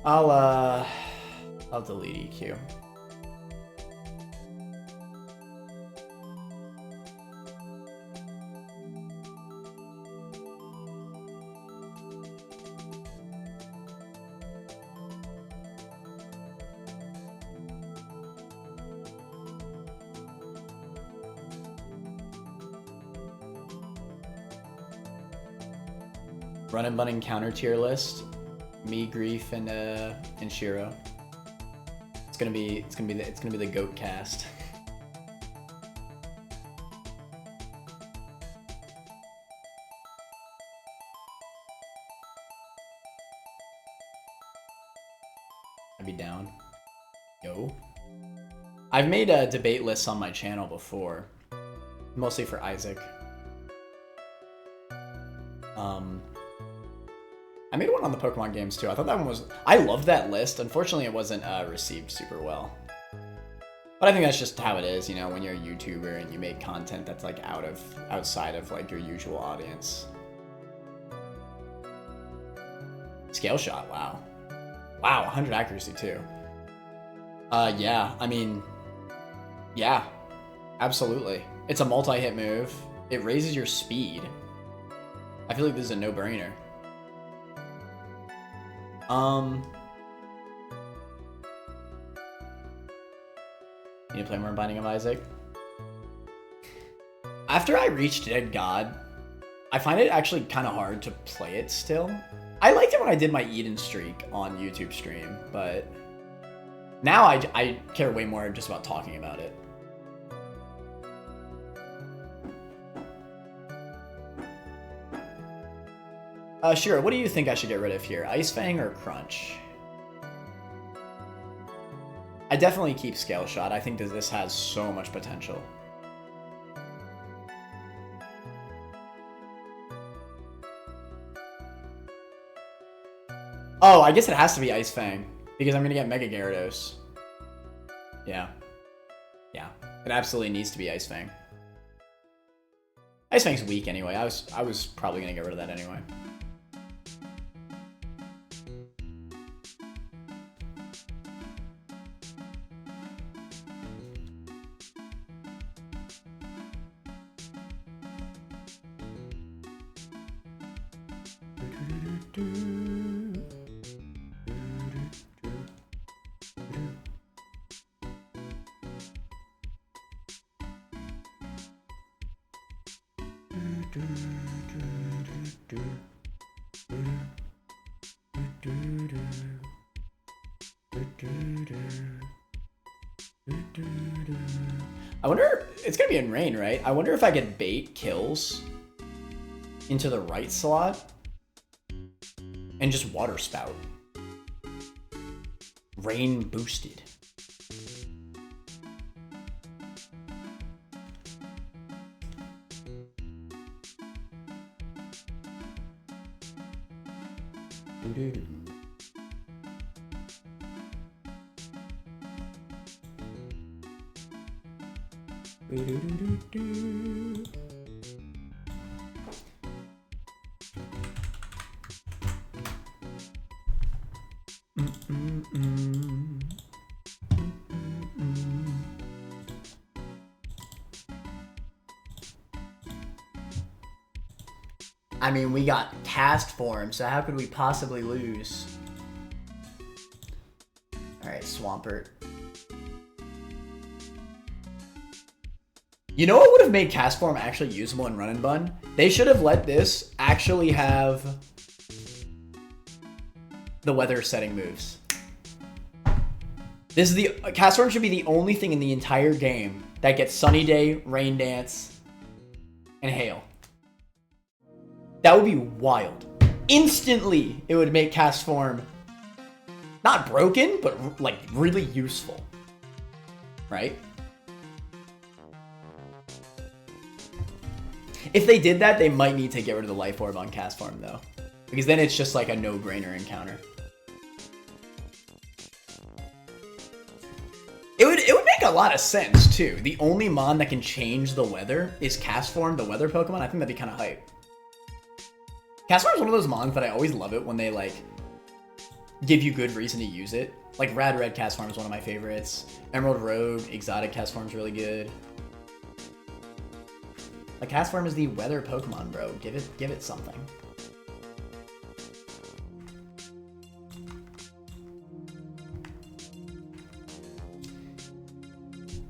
I'll delete EQ. Run and Bun counter tier list. Me, Grief, and Shiro. It's gonna be the GOAT cast. I'd be down. Yo. I've made debate lists on my channel before, mostly for Isaac. I made one on the Pokemon games too. I thought that one was... I loved that list. Unfortunately, it wasn't received super well. But I think that's just how it is, you know, when you're a YouTuber and you make content that's like outside of like your usual audience. Scale shot, wow. Wow, 100 accuracy too. Yeah, I mean, yeah, absolutely. It's a multi-hit move. It raises your speed. I feel like this is a no-brainer. Need to play more Binding of Isaac. After I reached Dead God, I find it actually kind of hard to play it still. I liked it when I did my Eden streak on YouTube stream, but now I care way more just about talking about it. Sure, what do you think I should get rid of here? Ice Fang or Crunch? I definitely keep Scale Shot. I think that this has so much potential. Oh, I guess it has to be Ice Fang, because I'm gonna get Mega Gyarados. Yeah. Yeah. It absolutely needs to be Ice Fang. Ice Fang's weak anyway. I was probably gonna get rid of that anyway. I wonder, it's gonna be in rain, right? I wonder if I could bait kills into the right slot and just water spout. Rain boosted. I mean, we got cast form, so how could we possibly lose? Alright, Swampert. You know what would have made cast form actually usable in Run and Bun? They should have let this actually have the weather setting moves. This is the cast form should be the only thing in the entire game that gets Sunny Day, Rain Dance, and Hail. That would be wild. Instantly, it would make cast form not broken, but like really useful. Right? If they did that, they might need to get rid of the life orb on cast form though, because then it's just like a no-brainer encounter. It would make a lot of sense too. The only mon that can change the weather is cast form, the weather Pokemon. I think that'd be kind of hype. Cast form is one of those mons that I always love it when they like give you good reason to use it. Like Rad Red Cast Farm is one of my favorites. Emerald Rogue Exotic Cast Farm is really good. Like Cast Farm is the weather Pokemon, bro. Give it something.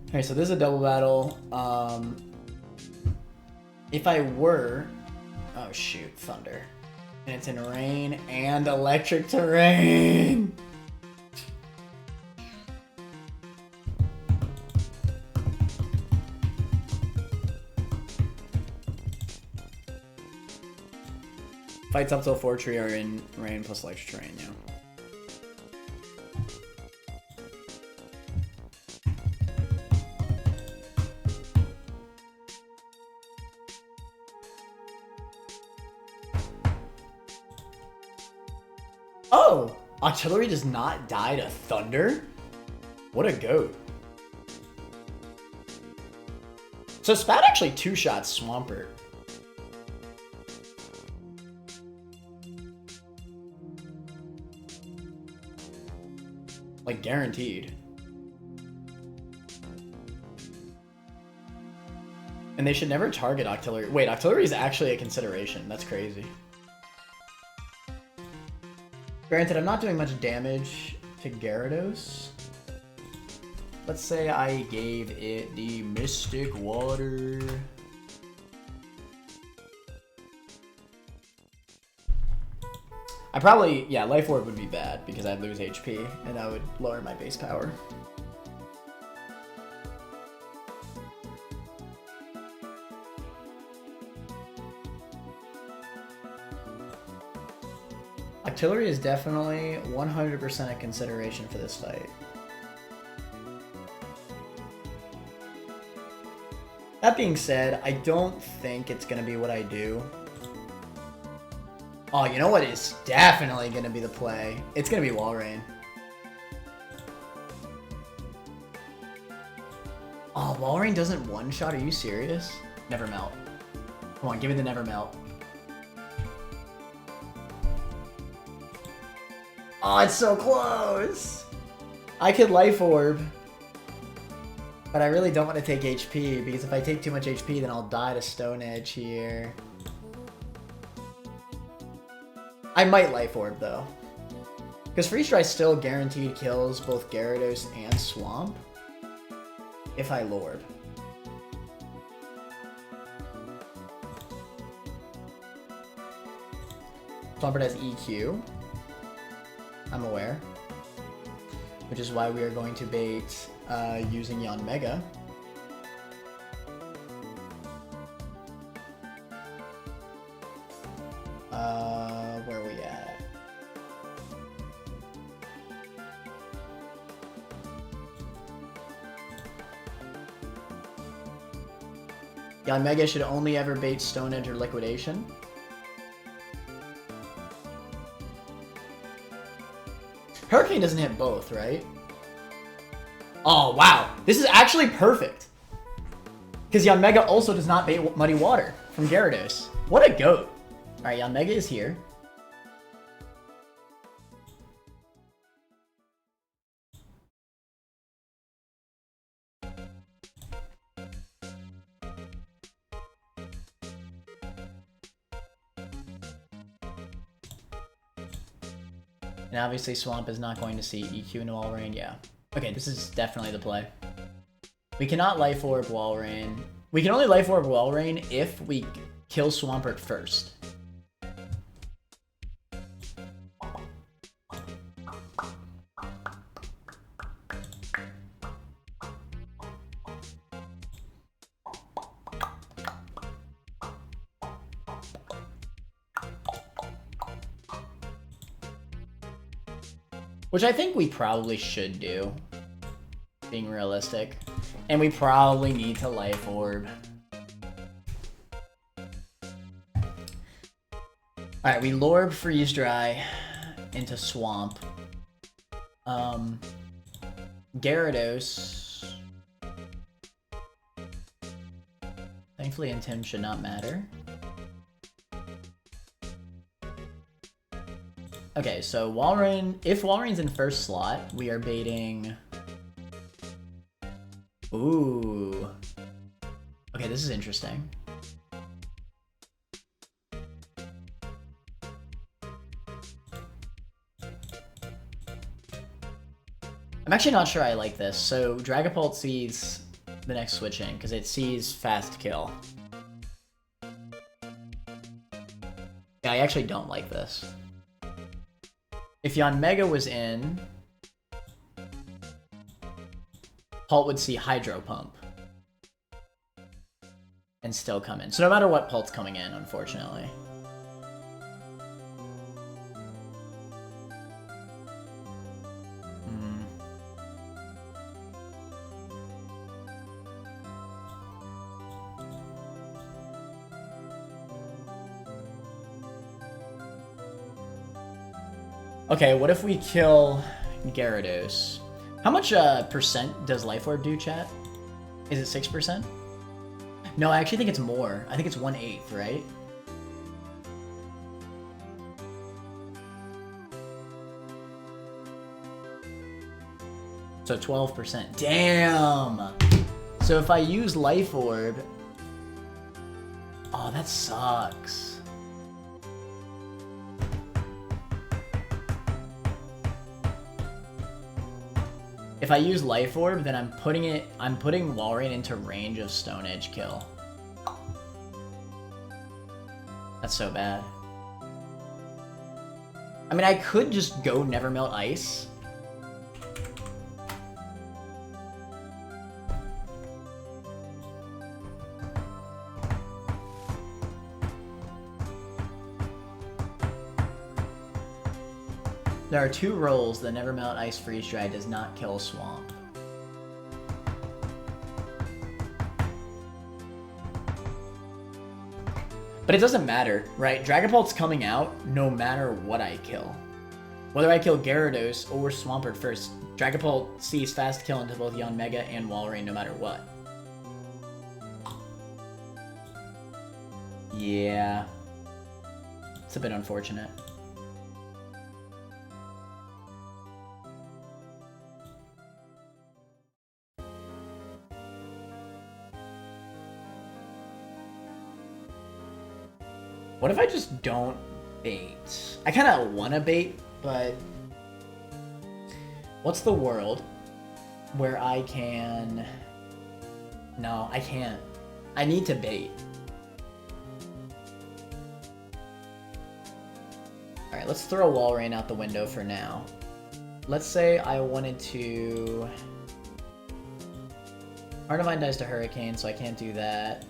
Alright, so this is a double battle. If I were... Oh shoot, Thunder. And it's in rain and electric terrain! Fights up till 4 tree are in rain plus electric terrain, yeah. Oh! Artillery does not die to Thunder? What a goat. So Spat actually two-shots Swampert. Like, guaranteed. And they should never target Octillery. Wait, Octillery is actually a consideration. That's crazy. Granted, I'm not doing much damage to Gyarados. Let's say I gave it the Mystic Water. I probably, yeah, Life Orb would be bad because I'd lose HP and that would lower my base power. Artillery is definitely 100% a consideration for this fight. That being said, I don't think it's going to be what I do. Oh, you know what is definitely going to be the play? It's going to be Wall Rain. Oh, Wall Rain doesn't one-shot? Are you serious? Never Melt. Come on, give me the Never Melt. Oh, it's so close! I could Life Orb. But I really don't want to take HP, because if I take too much HP, then I'll die to Stone Edge here. I might Life Orb, though. Because Freeze Dry still guaranteed kills both Gyarados and Swamp. If I Lorb. Swampert has EQ. I'm aware. Which is why we are going to bait using Yanmega. Where are we at? Yanmega should only ever bait Stone Edge or Liquidation. Hurricane doesn't hit both, right? Oh, wow. This is actually perfect. Because Yanmega also does not bait Muddy Water from Gyarados. What a goat. Alright, Yanmega is here. And obviously Swamp is not going to see EQ into Wall Rain, yeah. Okay, this is definitely the play. We cannot Life Orb Wall Rain. We can only Life Orb Wall Rain if we kill Swampert first. Which I think we probably should do, being realistic. And we probably need to Life Orb. Alright, we Lorb Freeze Dry into Swamp. Gyarados. Thankfully, Intim should not matter. Okay, so Walrein, if Walrein's in first slot, we are baiting... Ooh. Okay, this is interesting. I'm actually not sure I like this. So Dragapult sees the next switch in because it sees fast kill. Yeah, I actually don't like this. If Yanmega was in, Pult would see Hydro Pump and still come in. So no matter what, Pult's coming in, unfortunately. Okay, what if we kill Gyarados? How much percent does Life Orb do, chat? Is it 6%? No, I actually think it's more. I think it's 1/8, right? So 12%. Damn! So if I use Life Orb... Oh, that sucks. If I use Life Orb, then I'm putting Walrein into range of Stone Edge kill. That's so bad. I mean, I could just go Never Melt Ice. There are 2 rolls that Never Melt Ice Freeze Dry does not kill Swamp. But it doesn't matter, right? Dragapult's coming out no matter what I kill. Whether I kill Gyarados or Swampert first, Dragapult sees fast kill into both Yanmega and Walrein no matter what. Yeah. It's a bit unfortunate. What if I just don't bait? I kind of want to bait, but... What's the world where I can... No, I can't. I need to bait. Alright, let's throw Walrein out the window for now. Let's say I wanted to... Artivine dies to Hurricane, so I can't do that.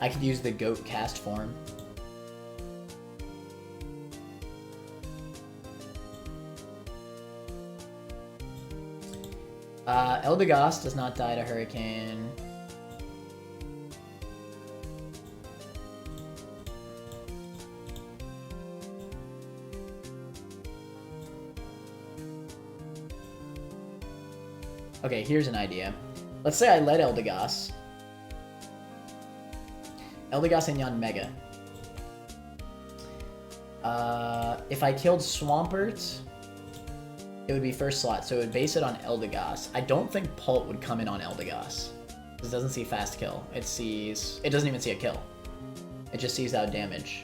I could use the Goat cast form. Eldegoss does not die to Hurricane. Okay, here's an idea. Let's say I let Eldegoss. Eldegoss and Yanmega. If I killed Swampert, it would be first slot, so it would base it on Eldegoss. I don't think Pult would come in on Eldegoss. It doesn't see fast kill. It doesn't even see a kill. It just sees out damage.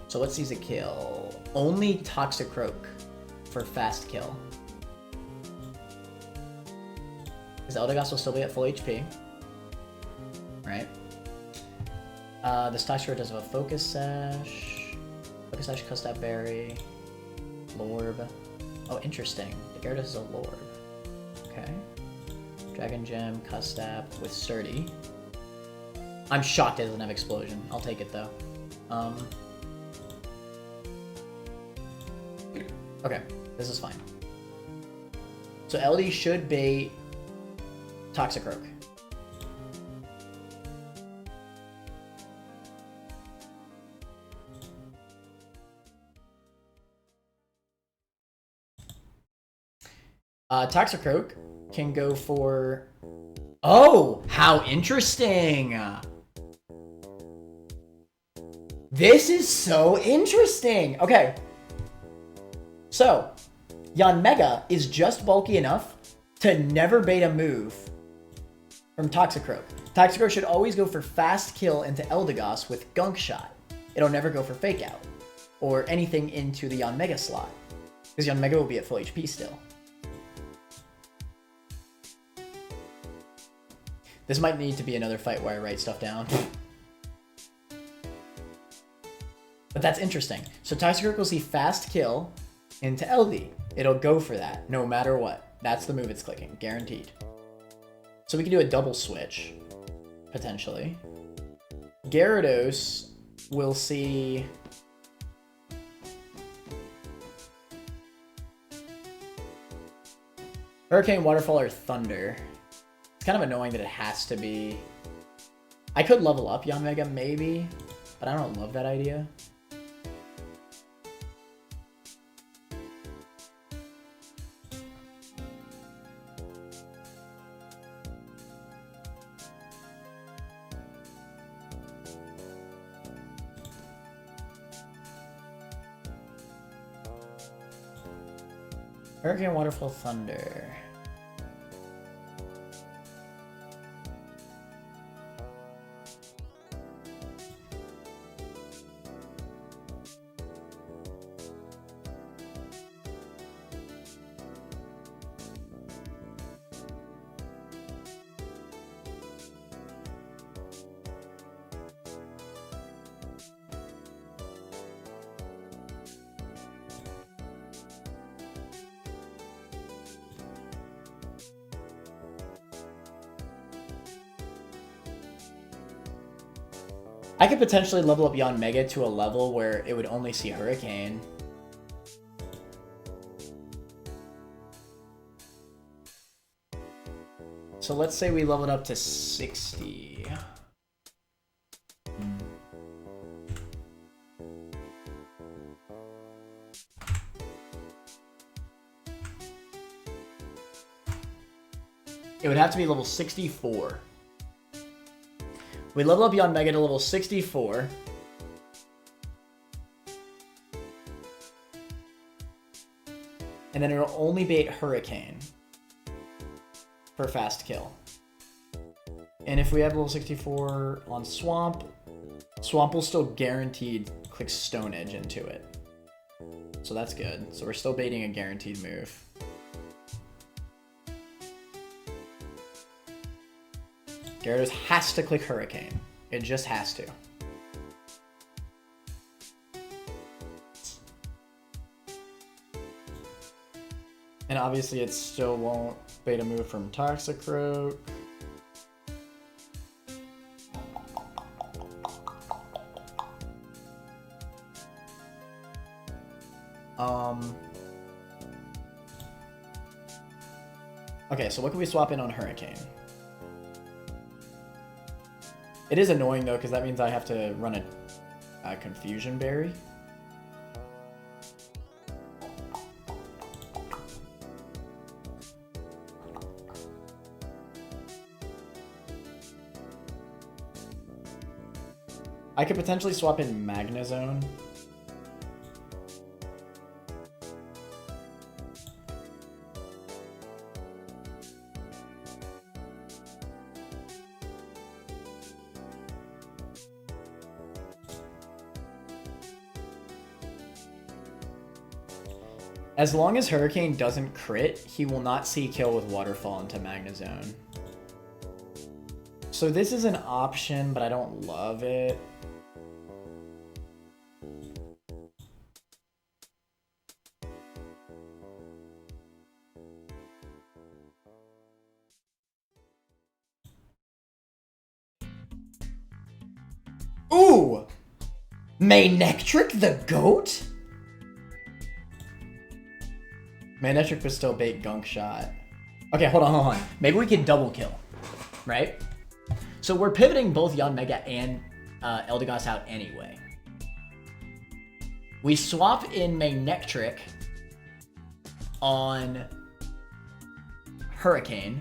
So what sees a kill? Only Toxicroak for fast kill. Because Eldegoss will still be at full HP. Right? This Toxicroak does have a Focus Sash. Focus Sash, Custap Berry. Lorb. Oh, interesting. The Gyarados is a Lorb. Okay. Dragon Gem, Custap with Surdy. I'm shocked it doesn't have Explosion. I'll take it though. Okay, this is fine. So LD should bait Toxicroak. Toxicroak can go for... Oh! How interesting! This is so interesting. Okay. So, Yanmega is just bulky enough to never bait a move from Toxicroak. Toxicroak should always go for fast kill into Eldegoss with Gunk Shot. It'll never go for Fake Out or anything into the Yanmega slot, because Yanmega will be at full HP still. This might need to be another fight where I write stuff down. But that's interesting. So Toxicroak will see fast kill into LD. It'll go for that no matter what. That's the move it's clicking, guaranteed. So we can do a double switch, potentially. Gyarados will see... Hurricane, Waterfall, or Thunder. It's kind of annoying that it has to be... I could level up Yanmega, maybe, but I don't love that idea. Hurricane, Waterfall, Thunder. I could potentially level up Yanmega to a level where it would only see Hurricane. So let's say we leveled up to 60. It would have to be level 64. We level up Yanmega to level 64. And then it'll only bait Hurricane for fast kill. And if we have level 64 on Swamp, Swamp will still guaranteed click Stone Edge into it. So that's good. So we're still baiting a guaranteed move. Gyarados has to click Hurricane. It just has to. And obviously it still won't bait a move from Toxicroak. Okay, so what can we swap in on Hurricane? It is annoying though, because that means I have to run a Confusion Berry. I could potentially swap in Magnezone. As long as Hurricane doesn't crit, he will not see kill with Waterfall into Magnezone. So this is an option, but I don't love it. Ooh! Manectric the GOAT? Manectric would still bait Gunk Shot. Okay, hold on. Maybe we can double kill, right? So we're pivoting both Yanmega and Eldegoss out anyway. We swap in Manectric on Hurricane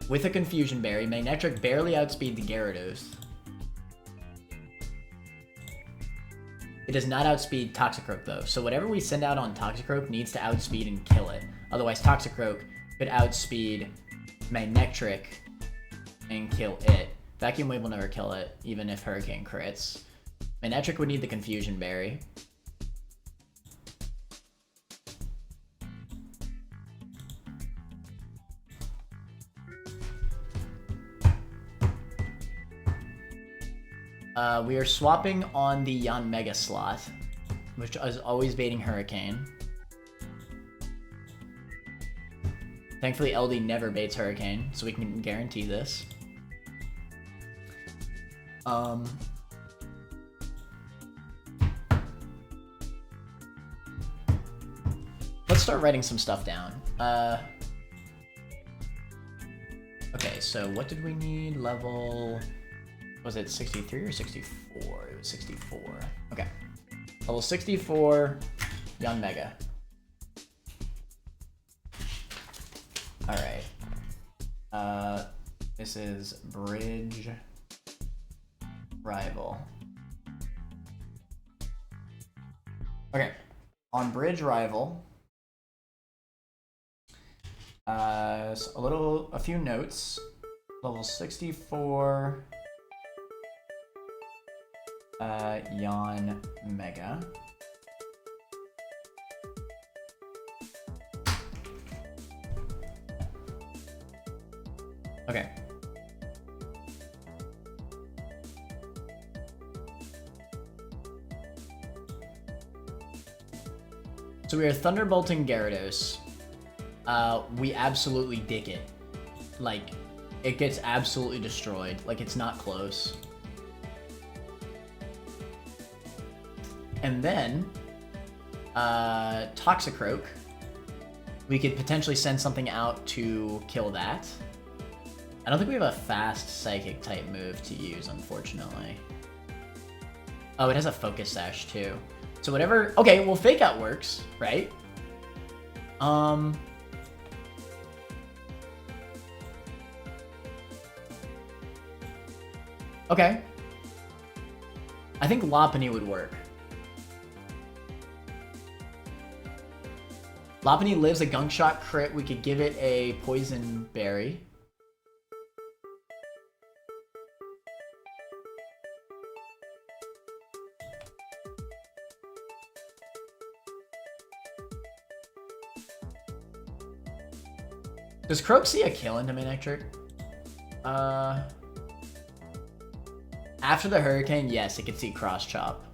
with a Confusion Berry. Manectric barely outspeed the Gyarados. It does not outspeed Toxicroak though, so whatever we send out on Toxicroak needs to outspeed and kill it. Otherwise Toxicroak could outspeed Manectric and kill it. Vacuum Wave will never kill it, even if Hurricane crits. Manectric would need the Confusion Berry. We are swapping on the Yanmega slot, which is always baiting Hurricane. Thankfully, LD never baits Hurricane, so we can guarantee this. Let's start writing some stuff down. Okay, so what did we need? Level... Was it 63 or 64? It was 64. Okay. Level 64, Yanmega. Alright. This is Bridge Rival. Okay. On Bridge Rival, so a few notes. Level 64... Yanmega. Okay. So we are Thunderbolting Gyarados. We absolutely dick it. Like, it gets absolutely destroyed. Like, it's not close. And then, Toxicroak. We could potentially send something out to kill that. I don't think we have a fast Psychic type move to use, unfortunately. Oh, it has a Focus Sash too. So whatever... Okay, well, Fake Out works, right? Okay. I think Lopunny would work. Lopunny lives a Gunk Shot crit. We could give it a Poison Berry. Does Croak see a kill into Manectric? After the Hurricane, yes, it could see Cross Chop.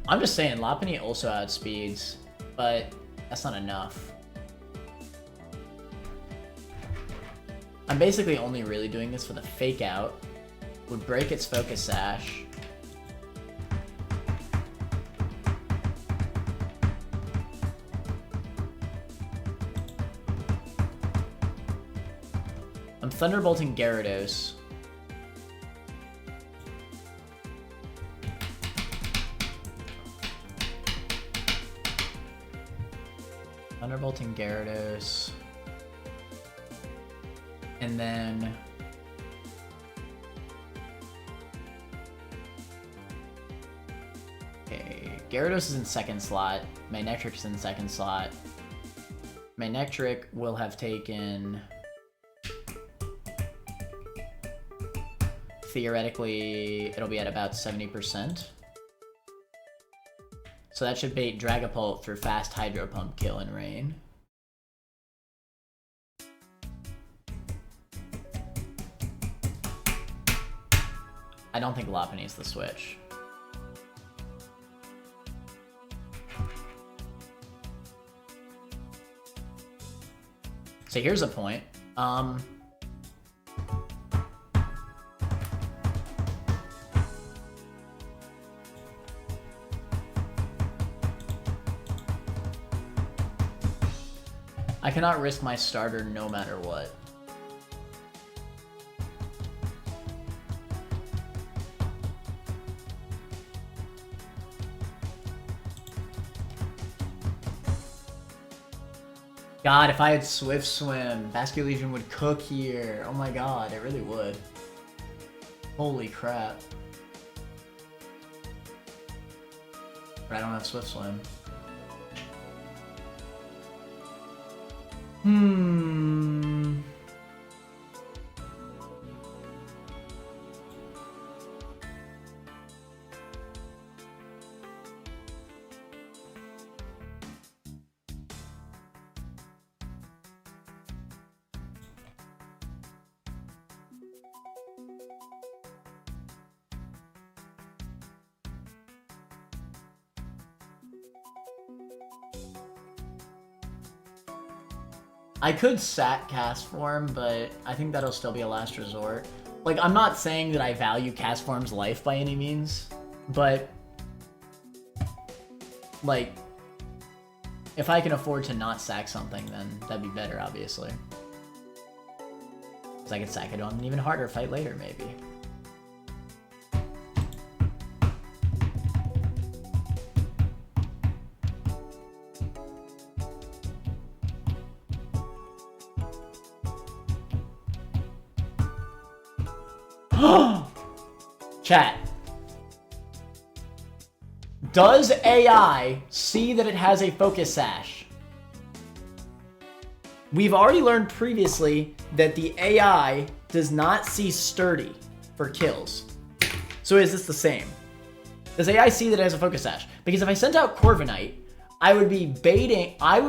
I'm just saying, Lopunny also outspeeds, but that's not enough. I'm basically only really doing this for the Fake Out. Would break its Focus Sash. I'm Thunderbolting Gyarados. Thunderbolting Gyarados. And then... Okay, Gyarados is in second slot. Manectric is in second slot. Manectric will have taken... Theoretically, it'll be at about 70%. So that should bait Dragapult for fast Hydro Pump kill in Rain. I don't think Lopunny's the switch. So here's a point. I cannot risk my starter no matter what. God, if I had Swift Swim, Vascular Legion would cook here. Oh my god, it really would. Holy crap. But I don't have Swift Swim. I could sack cast form, but I think that'll still be a last resort. Like, I'm not saying that I value cast form's life by any means, but like, if I can afford to not sack something, then that'd be better, obviously. Because I could sack it on an even harder fight later, maybe. Chat. Does AI see that it has a focus sash? We've already learned previously that the AI does not see sturdy for kills. So is this the same? Does AI see that it has a focus sash? Because if I sent out Corviknight, I would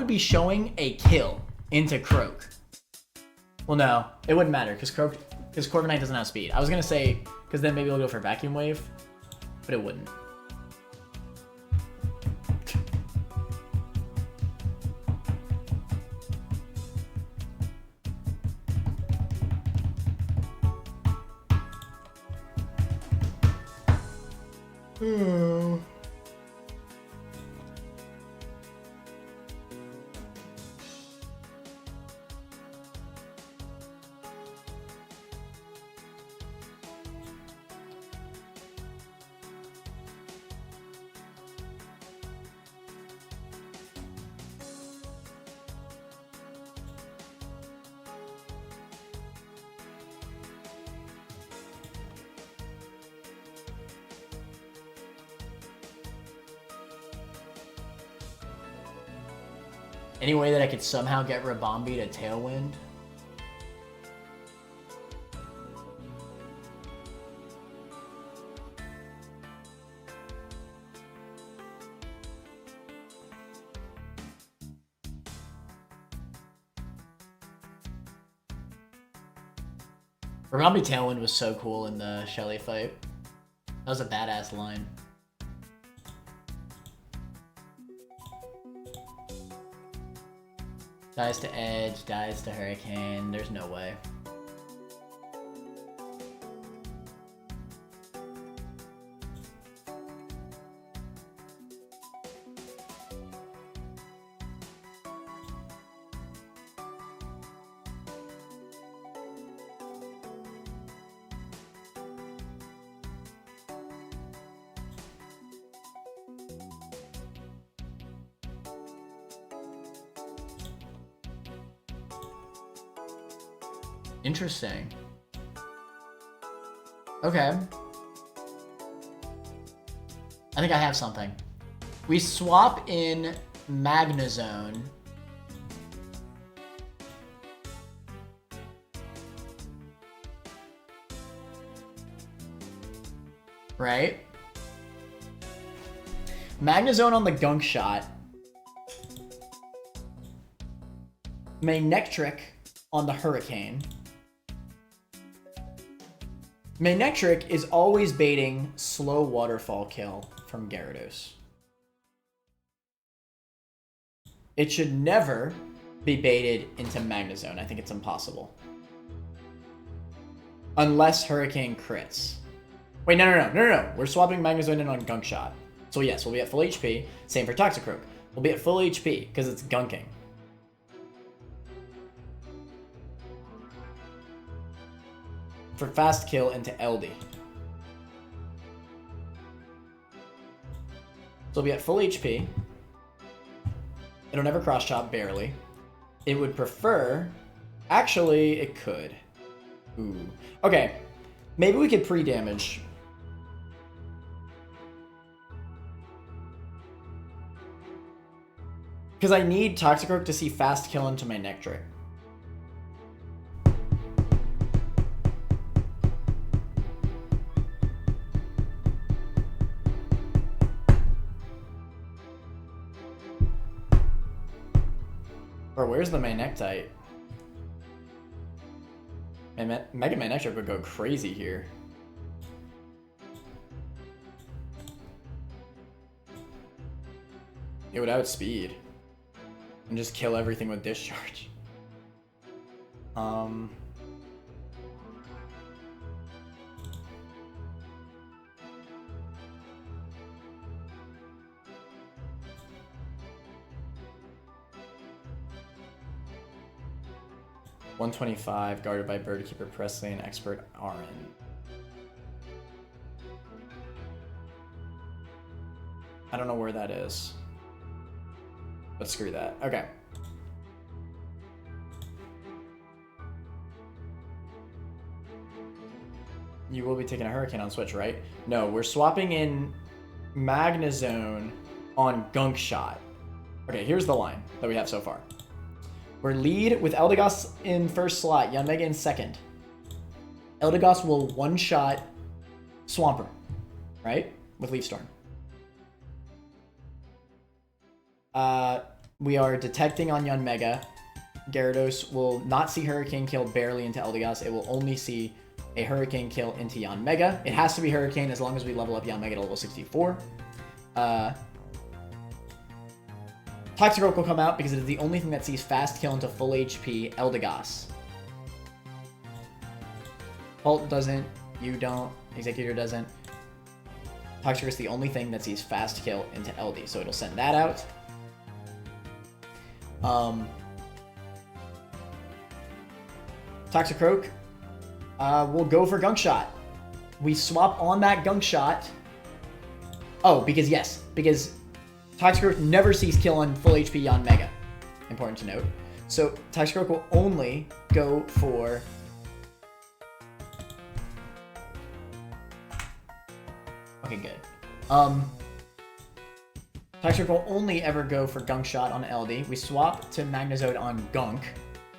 be showing a kill into Croak. Well, no, it wouldn't matter because Corviknight doesn't have speed. I was gonna say, because then maybe we'll go for Vacuum Wave, but it wouldn't. Any way that I could somehow get Rabombi to Tailwind? Rabombi Tailwind was so cool in the Shelly fight. That was a badass line. Dies to Edge, dies to Hurricane. There's no way. Interesting. Okay. I think I have something. We swap in Magnezone. Right? Magnezone on the Gunk Shot. Manectric on the Hurricane. Manectric is always baiting slow waterfall kill from Gyarados. It should never be baited into Magnezone. I think it's impossible. Unless Hurricane crits. Wait, no. We're swapping Magnezone in on Gunk Shot. So yes, we'll be at full HP. Same for Toxicroak. We'll be at full HP because it's gunking. For fast kill into LD. So we'll be at full HP. It'll never cross chop, barely. It would prefer... Actually, it could. Ooh. Okay. Maybe we could pre-damage. Because I need Toxicroak to see fast kill into my Nectric. Or where's the Manectite? Mega Manectric would go crazy here. It would outspeed. And just kill everything with Discharge. 125, guarded by Birdkeeper Presley and Expert Aaron. I don't know where that is. But screw that. Okay. You will be taking a Hurricane on Switch, right? No, we're swapping in Magnezone on Gunk Shot. Okay, here's the line that we have so far. We're lead with Eldegoss in first slot, Yanmega in second. Eldegoss will one-shot Swampert, right? With Leaf Storm. We are detecting on Yanmega. Gyarados will not see Hurricane kill barely into Eldegoss. It will only see a Hurricane kill into Yanmega. It has to be Hurricane as long as we level up Yanmega to level 64. Toxicroak will come out because it is the only thing that sees fast kill into full HP Eldegoss. Holt doesn't, you don't, Executor doesn't. Toxicroak is the only thing that sees fast kill into LD, so it'll send that out. Toxicroak will go for Gunk Shot. We swap on that Gunk Shot. Oh, because yes, because Toxicroak never sees kill on full HP Yanmega. Important to note. So Toxicroak will only go for okay, good. Toxicroak will only ever go for Gunk Shot on LD. We swap to Magnezone on Gunk,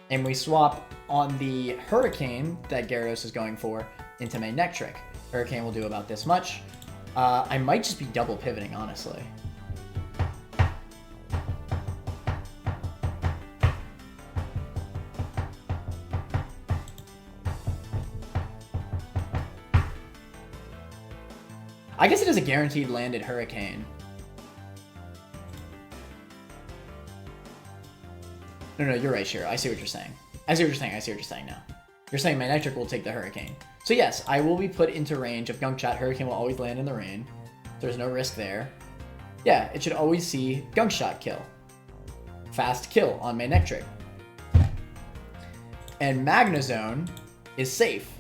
and we swap on the Hurricane that Gyarados is going for into Manectric. Hurricane will do about this much. I might just be double pivoting, honestly. I guess it is a guaranteed landed Hurricane. No, you're right, Shiro. I see what you're saying. I see what you're saying now. You're saying Manectric will take the Hurricane. So yes, I will be put into range of Gunk Shot. Hurricane will always land in the rain. There's no risk there. Yeah, it should always see Gunk Shot kill. Fast kill on Manectric. And Magnezone is safe.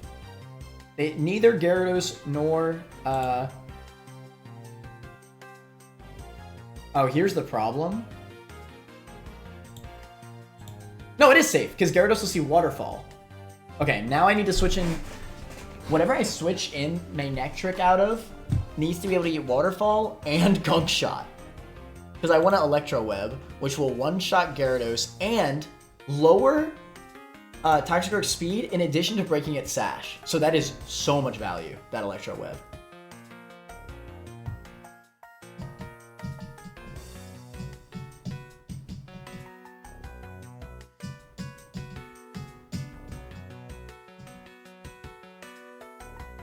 Neither Gyarados nor... Oh, here's the problem. No, it is safe, because Gyarados will see Waterfall. Okay, now I need to switch in... Whatever I switch in Manectric out of needs to be able to get Waterfall and Gunk Shot. Because I want an Electro Web, which will one-shot Gyarados and lower Toxicroak's speed in addition to breaking its Sash. So that is so much value, that Electro Web.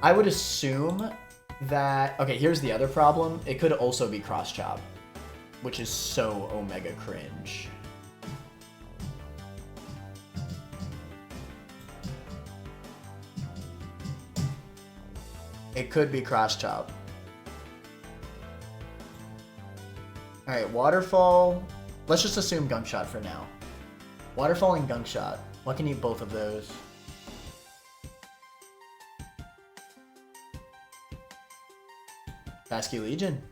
I would assume that... Okay, here's the other problem. It could also be Cross Chop, which is so Omega cringe. It could be Cross Chop. Alright, Waterfall. Let's just assume Gunk Shot for now. Waterfall and Gunk Shot. What can eat both of those? Basque Legion.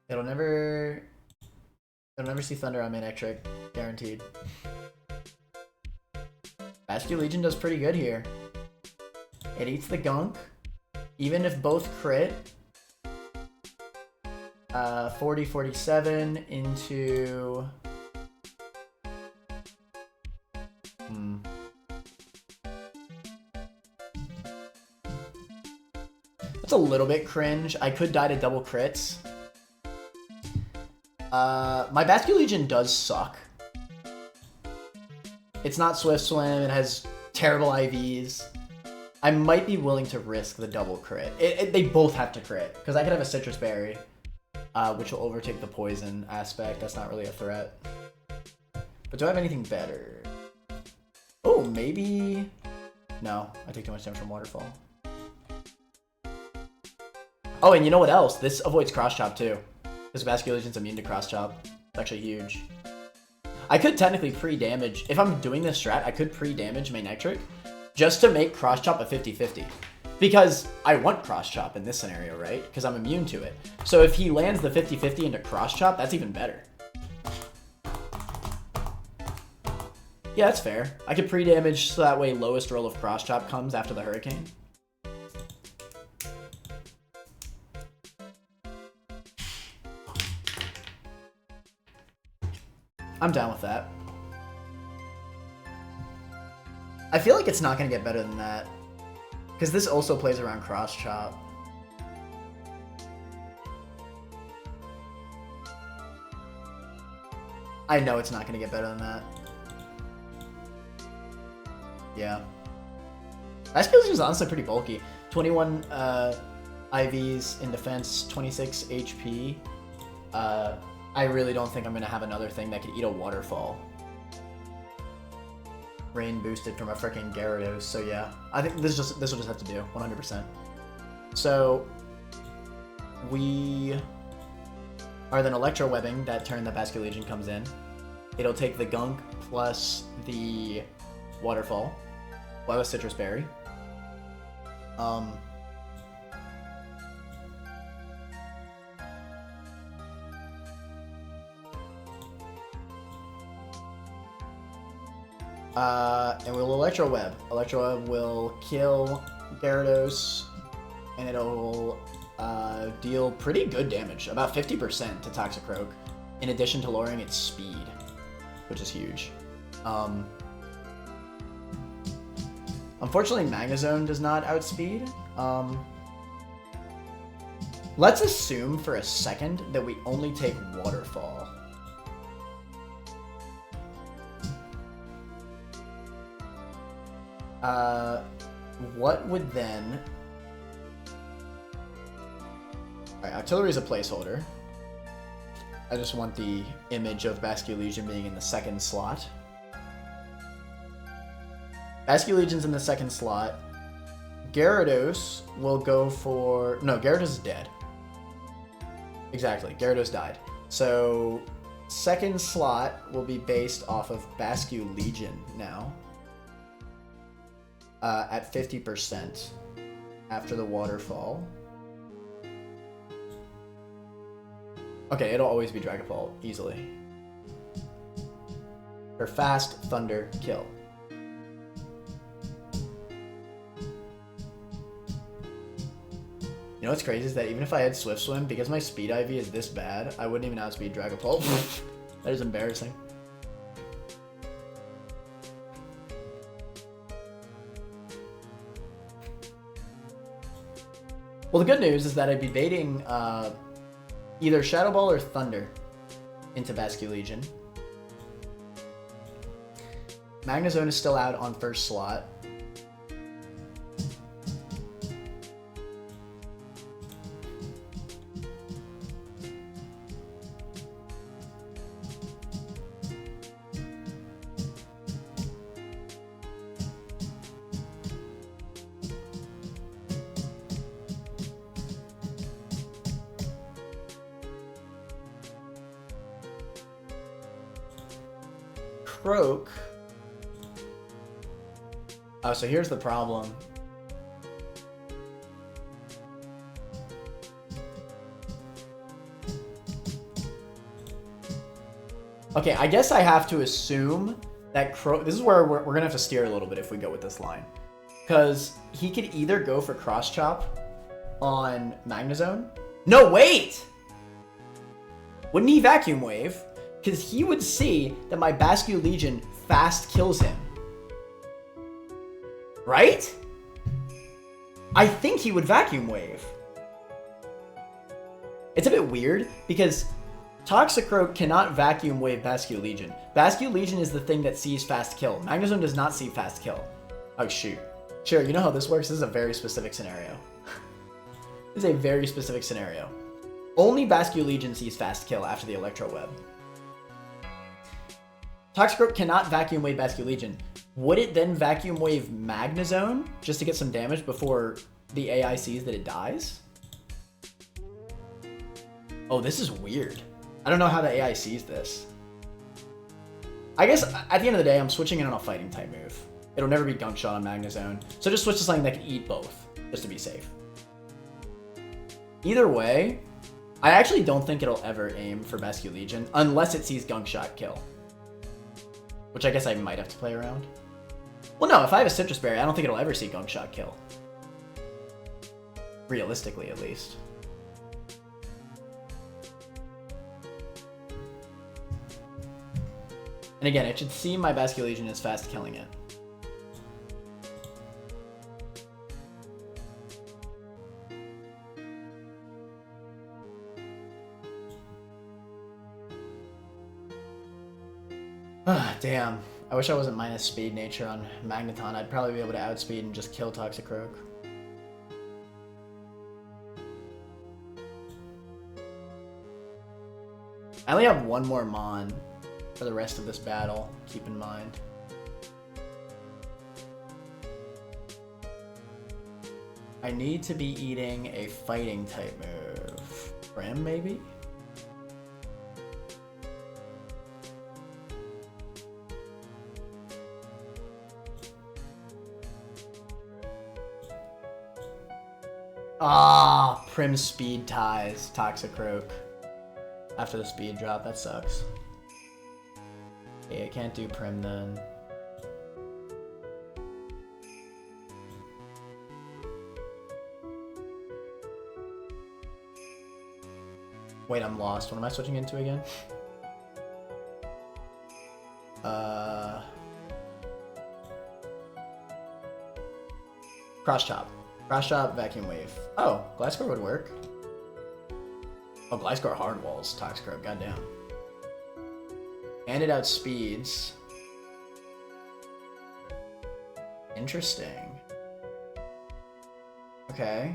It'll never see Thunder on Manectric, guaranteed. Basque Legion does pretty good here. It eats the Gunk. Even if both crit, 40, 47 into... That's a little bit cringe. I could die to double crits. My Basculegion does suck. It's not Swift Swim. It has terrible IVs. I might be willing to risk the double crit. They both have to crit, because I could have a Citrus Berry, which will overtake the poison aspect. That's not really a threat. But do I have anything better? Oh, maybe... No, I take too much damage from Waterfall. Oh, and you know what else? This avoids Cross Chop too. Because Basculegion's immune to Cross Chop. It's actually huge. I could technically pre-damage... If I'm doing this strat, I could pre-damage my Nitric just to make Cross Chop a 50-50. Because I want Cross Chop in this scenario, right? Because I'm immune to it. So if he lands the 50-50 into Cross Chop, that's even better. Yeah, that's fair. I could pre-damage so that way lowest roll of Cross Chop comes after the Hurricane. I'm down with that. I feel like it's not going to get better than that. Because this also plays around Cross Chop. I know it's not going to get better than that. Yeah. Basculegion is honestly pretty bulky. 21 IVs in defense, 26 HP. I really don't think I'm going to have another thing that could eat a Waterfall. Rain boosted from a freaking Gyarados, so yeah. I think this will just have to do, 100%. So, we are then Electro Webbing that turn that Basculegion comes in. It'll take the Gunk plus the Waterfall. Well, I was Citrus Berry. And we'll Electro Web. Electro Web will kill Gyarados, and it'll deal pretty good damage, about 50% to Toxicroak, in addition to lowering its speed, which is huge. Unfortunately, Magnezone does not outspeed. Let's assume for a second that we only take Waterfall. What would then... Alright, Artillery is a placeholder. I just want the image of Basculegion being in the second slot. Basculegion's in the second slot. Gyarados will go for... No, Gyarados is dead. Exactly, Gyarados died. So, second slot will be based off of Basculegion now. At 50% after the Waterfall. Okay, it'll always be Dragapult, easily. For Fast, Thunder, Kill. You know what's crazy is that even if I had Swift Swim, because my Speed IV is this bad, I wouldn't even outspeed Dragapult. That is embarrassing. Well, the good news is that I'd be baiting either Shadow Ball or Thunder into Basculegion. Magnezone is still out on first slot. Croak. Oh, so here's the problem. Okay, I guess I have to assume that Croak... This is where we're going to have to steer a little bit if we go with this line. Because he could either go for Cross Chop on Magnezone. No, wait! Wouldn't he Vacuum Wave? Because he would see that my Bascu Legion fast kills him. Right? I think he would Vacuum Wave. It's a bit weird because Toxicroak cannot Vacuum Wave Bascu Legion. Bascu Legion is the thing that sees fast kill. Magnezone does not see fast kill. Oh shoot. Sure, you know how this works? This is a very specific scenario. This is a very specific scenario. Only Bascu Legion sees fast kill after the Electro Web. Toxicroak cannot Vacuum Wave Bascu Legion. Would it then Vacuum Wave Magnezone just to get some damage before the AI sees that it dies? Oh, this is weird. I don't know how the AI sees this. I guess at the end of the day, I'm switching in on a fighting type move. It'll never be Gunk Shot on Magnezone. So just switch to something that can eat both, just to be safe. Either way, I actually don't think it'll ever aim for Bascu Legion unless it sees Gunk Shot kill. Which I guess I might have to play around. Well, no, if I have a Citrus Berry, I don't think it'll ever see Gunk Shot kill. Realistically, at least. And again, it should see my Bascu Legion is fast killing it. Ah, damn. I wish I wasn't minus speed nature on Magneton. I'd probably be able to outspeed and just kill Toxicroak. I only have one more Mon for the rest of this battle, keep in mind. I need to be eating a fighting type move. Brim, maybe? Ah, Prim speed ties Toxicroak after the speed drop. That sucks. Okay, I can't do Prim then. Wait, I'm lost. What am I switching into again? Cross Chop. Cross Chop, Vacuum Wave. Oh, Gliscor would work. Oh, Gliscor hard walls Toxicroak, goddamn. And it outspeeds. Interesting. Okay.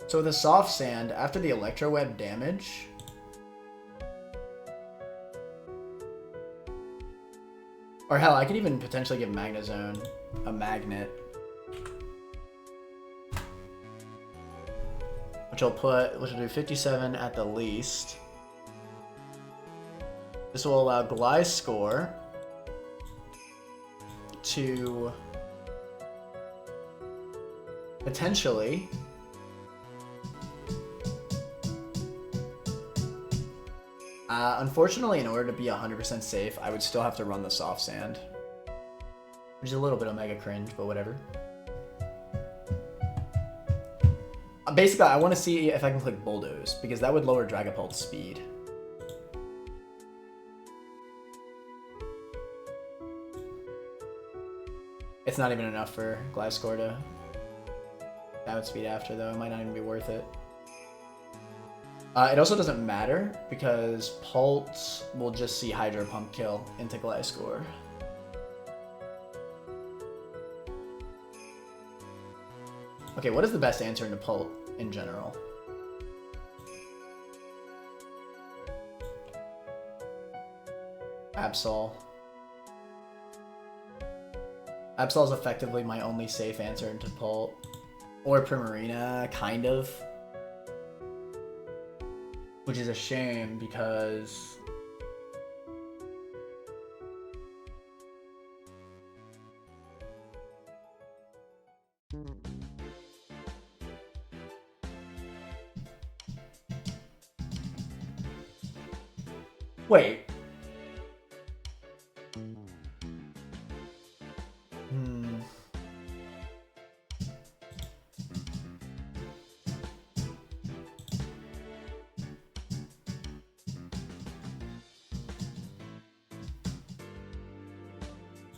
So with a Soft Sand, after the Electro Web damage... Or hell, I could even potentially give Magnezone a Magnet. Which will do 57 at the least. This will allow Gliscor to potentially unfortunately, in order to be 100% safe, I would still have to run the Soft Sand. Which is a little bit of mega cringe, but whatever. Basically, I want to see if I can click Bulldoze, because that would lower Dragapult's speed. It's not even enough for Gliscor to outspeed after, though. It might not even be worth it. It also doesn't matter, because Pult will just see Hydro Pump kill into Gliscor. Okay, what is the best answer into Pult in general? Absol. Absol is effectively my only safe answer into Pult. Or Primarina, kind of. Which is a shame because... Wait.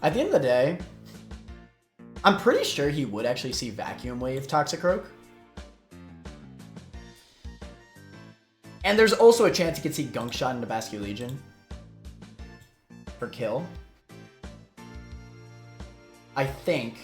At the end of the day, I'm pretty sure he would actually see Vacuum Wave Toxicroak. And there's also a chance he could see Gunk Shot into Basculegion for kill. I think.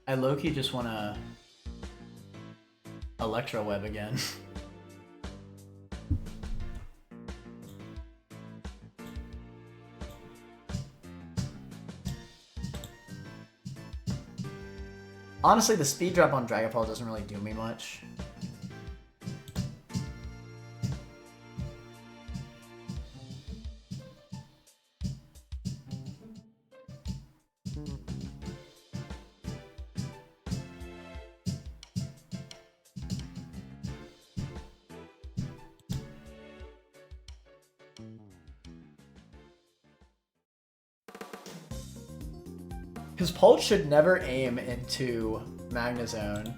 I low-key just want to Electro Web again. Honestly, the speed drop on Dragapult doesn't really do me much. Because Pulse should never aim into Magnezone.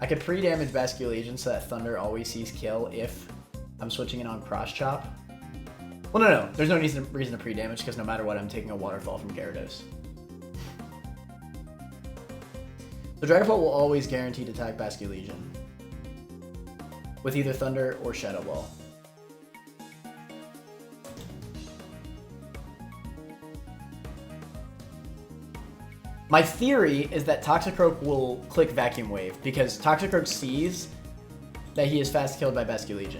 I could pre-damage Basculegion so that Thunder always sees kill if I'm switching it on Cross Chop. Well, no. There's no reason to pre-damage because no matter what, I'm taking a Waterfall from Gyarados. The Dragapult will always guarantee to attack Basculegion with either Thunder or Shadow Ball. My theory is that Toxicroak will click Vacuum Wave because Toxicroak sees that he is fast killed by Basculegion.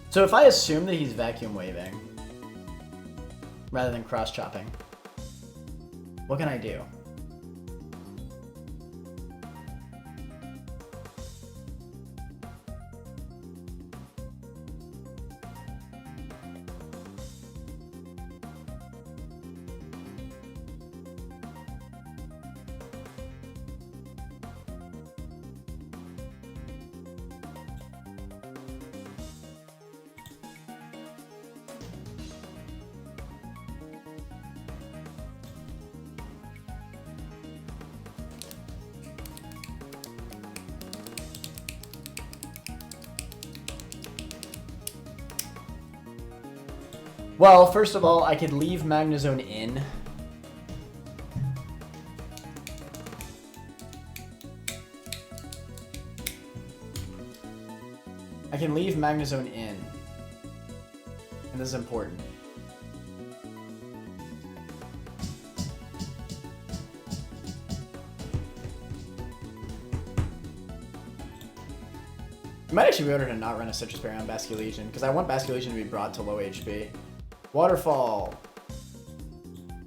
So if I assume that he's Vacuum Waving rather than Cross Chopping, what can I do? Well, first of all, I could leave Magnezone in. I can leave Magnezone in. And this is important. You might actually be able to not run a Citrus Berry on Basculegion, because I want Basculegion to be brought to low HP. Waterfall.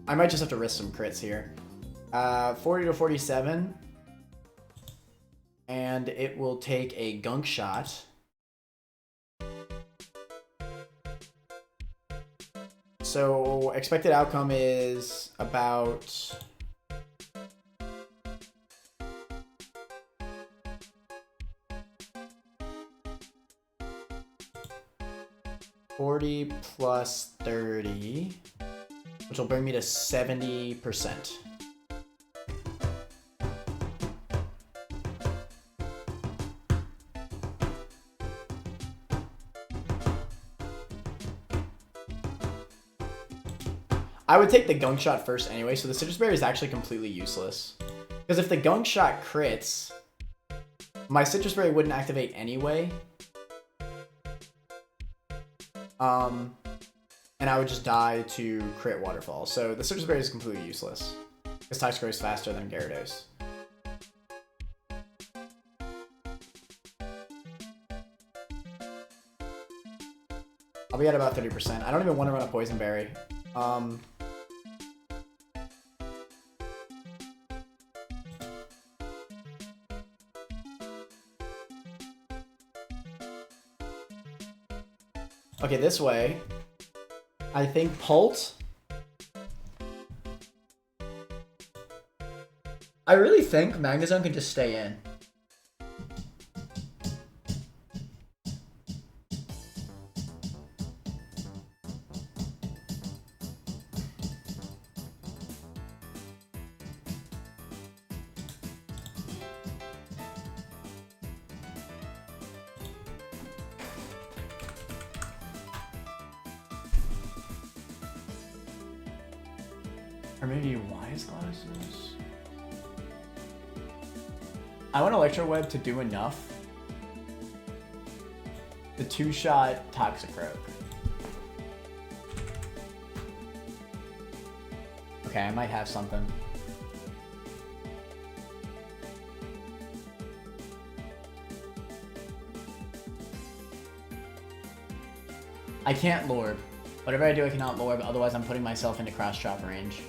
I might just have to risk some crits here. 40 to 47. And it will take a Gunk Shot. So expected outcome is about... $40 plus 30, which will bring me to 70%. I would take the Gunk Shot first anyway, so the Citrus Berry is actually completely useless. Because if the Gunk Shot crits, my Citrus Berry wouldn't activate anyway. And I would just die to crit Waterfall. So the Citrus Berry is completely useless. Because Toxicroak is faster than Gyarados. I'll be at about 30%. I don't even want to run a Poison Berry. Okay, this way. I think Pult. I really think Magnezone can just stay in. Or maybe Wise Glasses? I want Electro Web to do enough. The 2-shot Toxicroak. Okay, I might have something. I can't Lorb. Whatever I do, I cannot Lorb, otherwise I'm putting myself into cross chop range.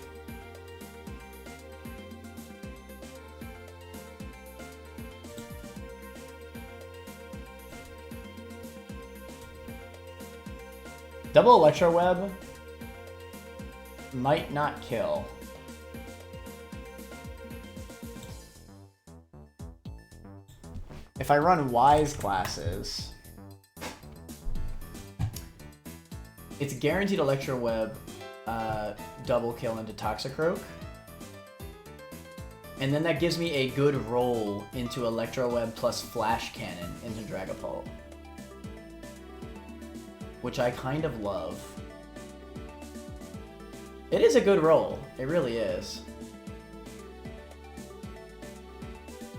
Double Electro Web might not kill. If I run Wise Glasses, it's guaranteed Electro Web double kill into Toxicroak. And then that gives me a good roll into Electro Web plus Flash Cannon into Dragapult, which I kind of love. It is a good roll. It really is.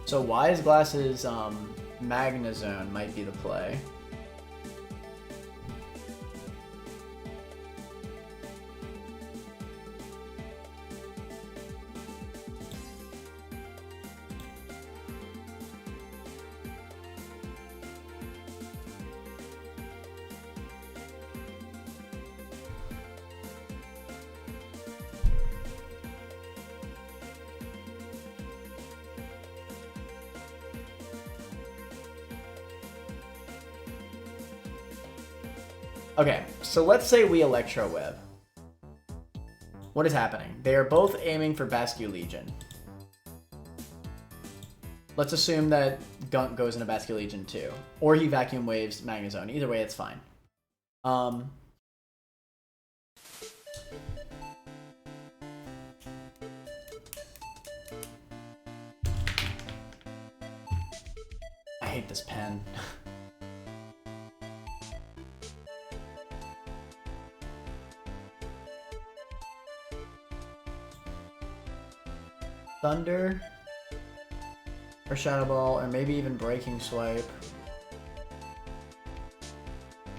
So Wise Glasses Magnezone might be the play. Okay, so let's say we Electro Web. What is happening? They are both aiming for Bascu Legion. Let's assume that Gunk goes into Bascu Legion too. Or he Vacuum Waves Magnezone. Either way, it's fine. I hate this pen. Thunder, or Shadow Ball, or maybe even Breaking Swipe,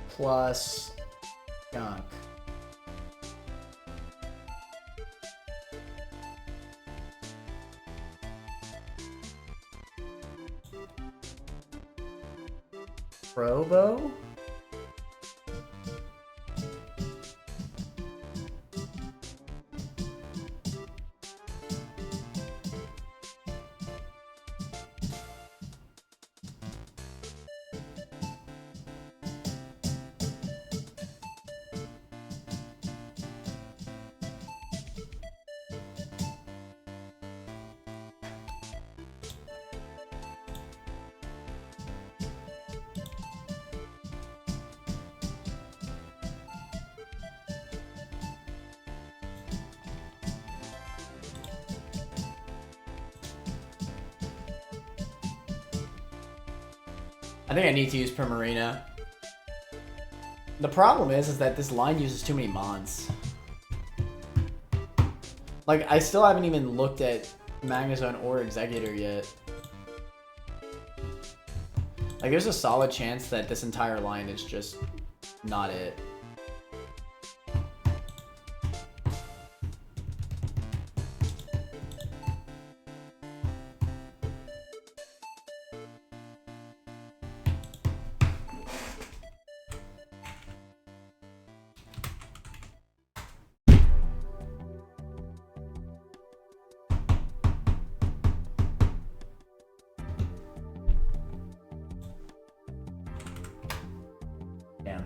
plus Gunk. Probo? I think I need to use Primarina. The problem is that this line uses too many mons. Like, I still haven't even looked at Magnezone or Executor yet. Like, there's a solid chance that this entire line is just not it. Damn.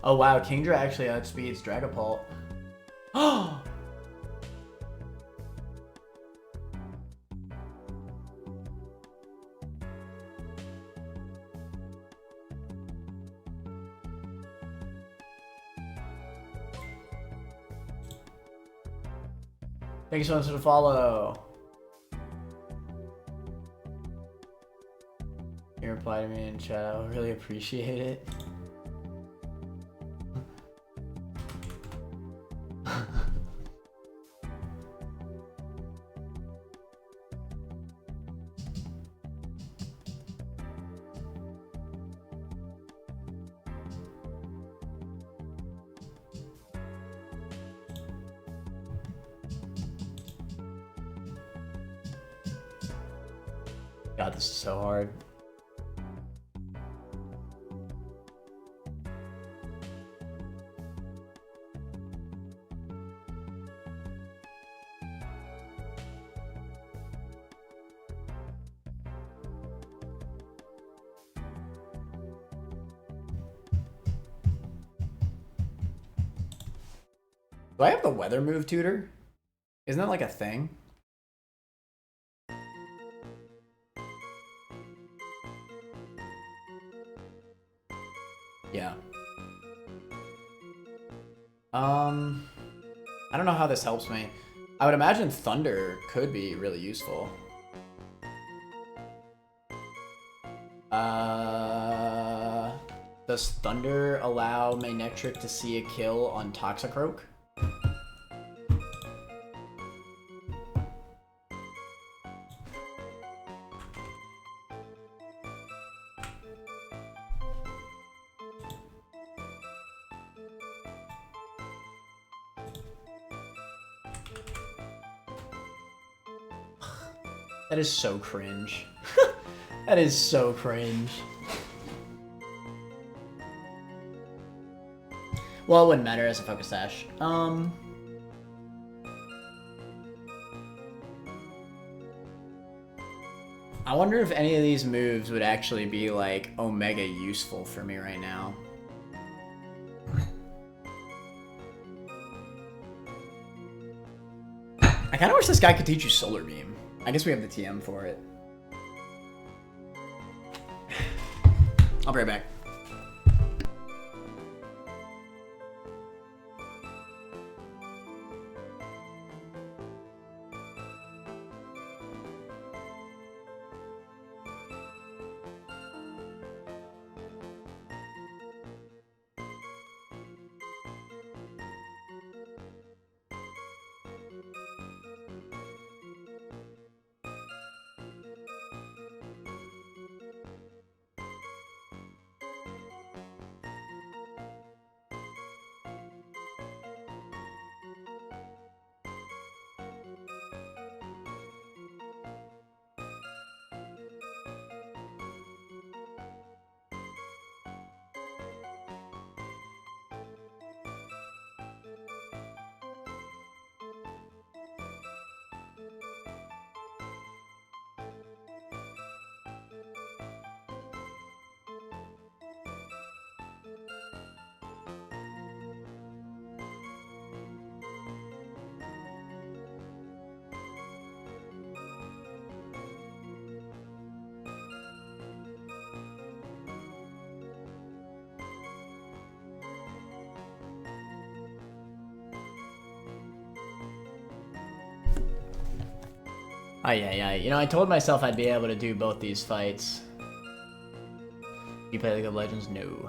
Oh wow, Kingdra actually outspeeds Dragapult. Oh! Thank you so much for the follow. You reply to me in chat, I really appreciate it. God, this is so hard. Do I have the weather move tutor? Isn't that like a thing? Yeah. I don't know how this helps me. I would imagine Thunder could be really useful. Does Thunder allow Manectric to see a kill on Toxicroak? That is so cringe. That is so cringe. Well, it wouldn't matter as a focus sash. I wonder if any of these moves would actually be like Omega useful for me right now. I kind of wish this guy could teach you Solar Beam. I guess we have the TM for it. I'll be right back. Ay. You know, I told myself I'd be able to do both these fights. You play League of Legends? No.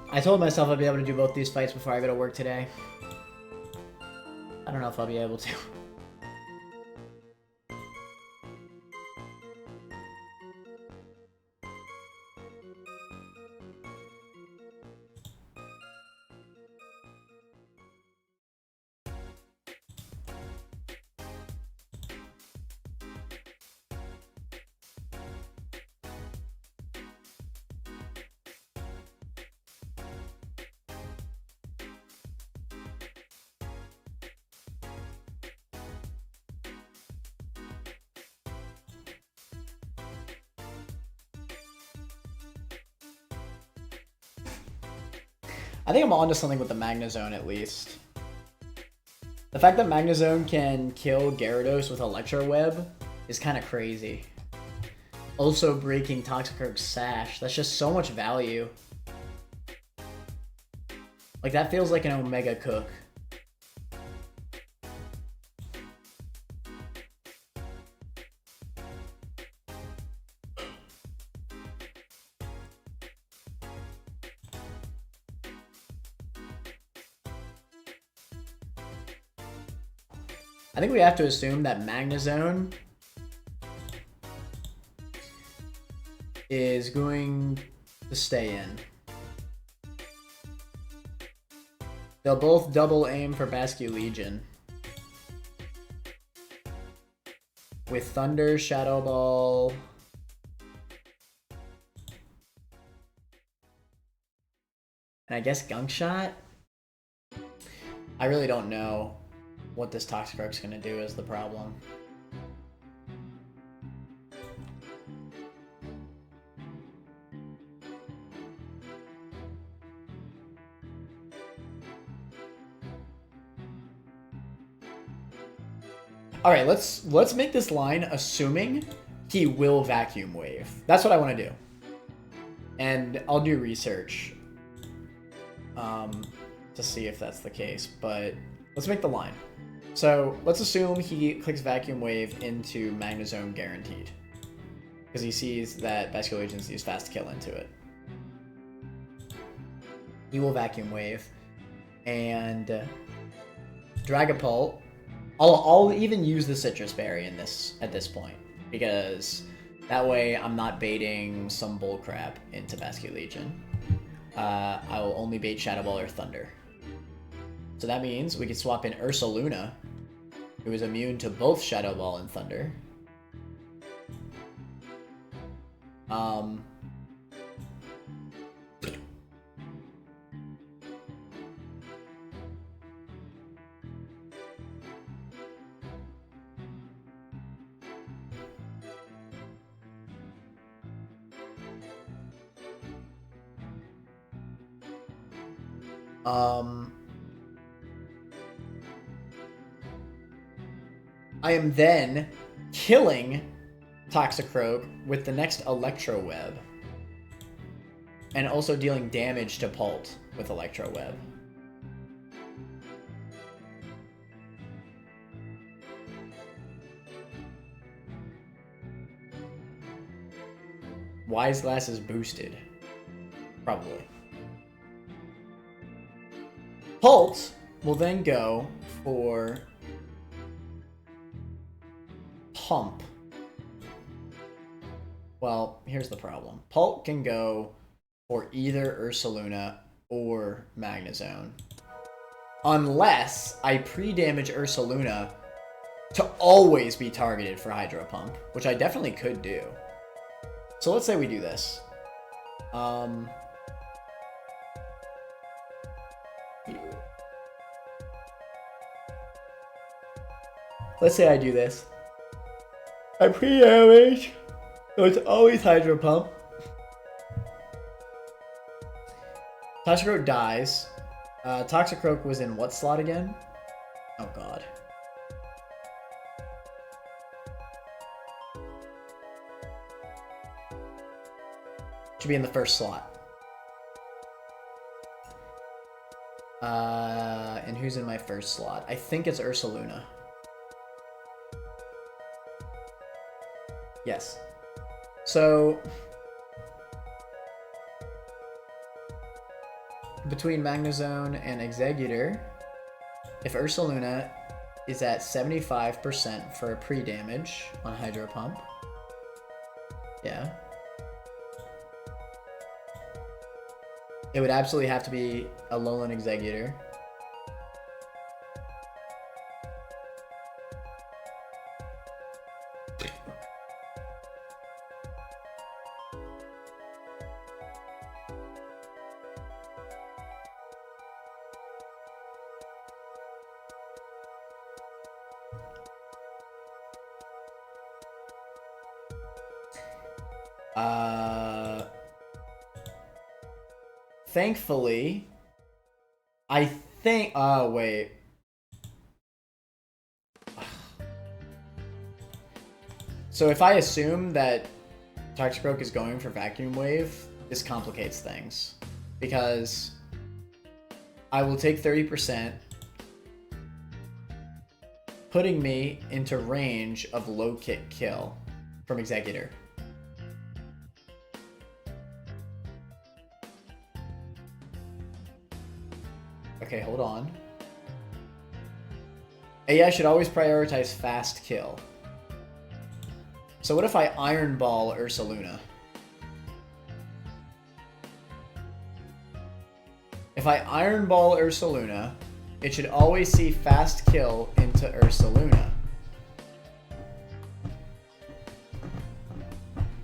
I told myself I'd be able to do both these fights before I go to work today. I don't know if I'll be able to. I think I'm onto something with the Magnezone at least. The fact that Magnezone can kill Gyarados with Electro Web is kind of crazy. Also breaking Toxicroak's Sash. That's just so much value. Like, that feels like an Omega Cook. I think we have to assume that Magnezone is going to stay in. They'll both double aim for Basculegion. With Thunder, Shadow Ball. And I guess Gunk Shot? I really don't know what this Toxicroak's gonna do is the problem. All right, let's make this line assuming he will Vacuum Wave. That's what I want to do. And I'll do research to see if that's the case, but let's make the line. So let's assume he clicks Vacuum Wave into Magnezone guaranteed, because he sees that Basculegion's use Fast Kill into it. He will Vacuum Wave, and Dragapult. I'll even use the Citrus Berry in this at this point, because that way I'm not baiting some bullcrap into Basculegion. I will only bait Shadow Ball or Thunder. So that means we can swap in Ursaluna, who is immune to both Shadow Ball and Thunder. I am then killing Toxicroak with the next Electro Web. And also dealing damage to Pult with Electro Web. Wise Glass is boosted. Probably. Pult will then go for Pump. Well, here's the problem. Pult can go for either Ursaluna or Magnezone. Unless I pre-damage Ursaluna to always be targeted for Hydro Pump, which I definitely could do. So let's say we do this. Let's say I do this. I pre-damage, so it's always Hydro Pump. Toxicroak dies. Toxicroak was in what slot again? Oh god. Should be in the first slot. And who's in my first slot? I think it's Ursaluna. Yes. So between Magnezone and Exeggutor, if Ursaluna is at 75% for a pre-damage on Hydro Pump, yeah, it would absolutely have to be a Alolan Exeggutor. Thankfully, I think... Oh, wait. So if I assume that Toxicroak is going for Vacuum Wave, this complicates things. Because I will take 30%, putting me into range of low kick kill from Executor. Okay, hold on. AI should always prioritize fast kill. So what if I Iron Ball Ursaluna? If I Iron Ball Ursaluna, it should always see fast kill into Ursaluna.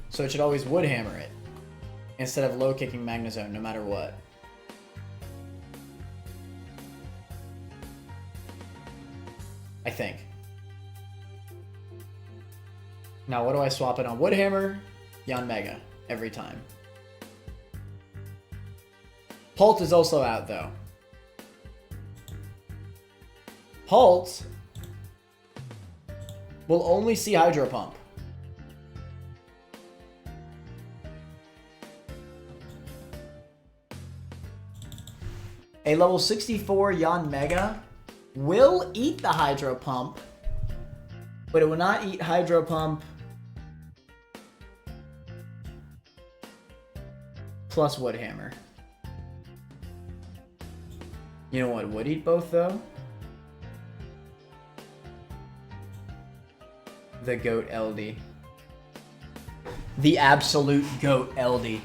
So it should always Wood Hammer it, instead of low kicking Magnezone no matter what. I think. Now what do I swap it on? Wood Hammer, Yanmega, every time. Pult is also out though. Pult will only see Hydro Pump. A level 64 Yanmega will eat the Hydro Pump, but it will not eat Hydro Pump plus Wood Hammer. You know what would eat both though? The GOAT LD. The absolute GOAT LD.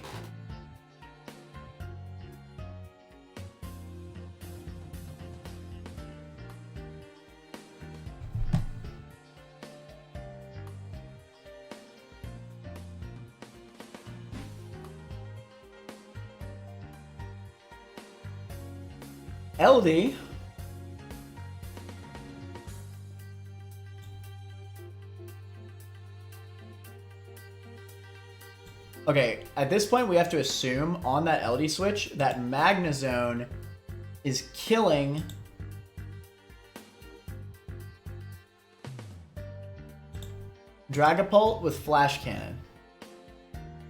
LD. Okay, at this point we have to assume on that LD switch that Magnezone is killing Dragapult with Flash Cannon.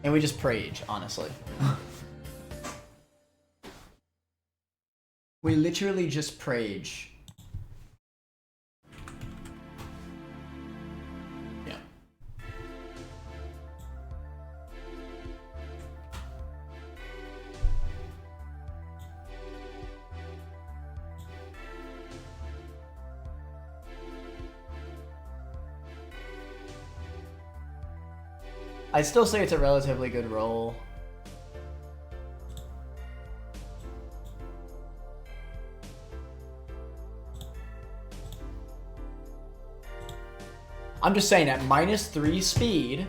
And we just Prage, honestly. We literally just Prage. Yeah. I'd still say it's a relatively good roll. I'm just saying, at -3 speed,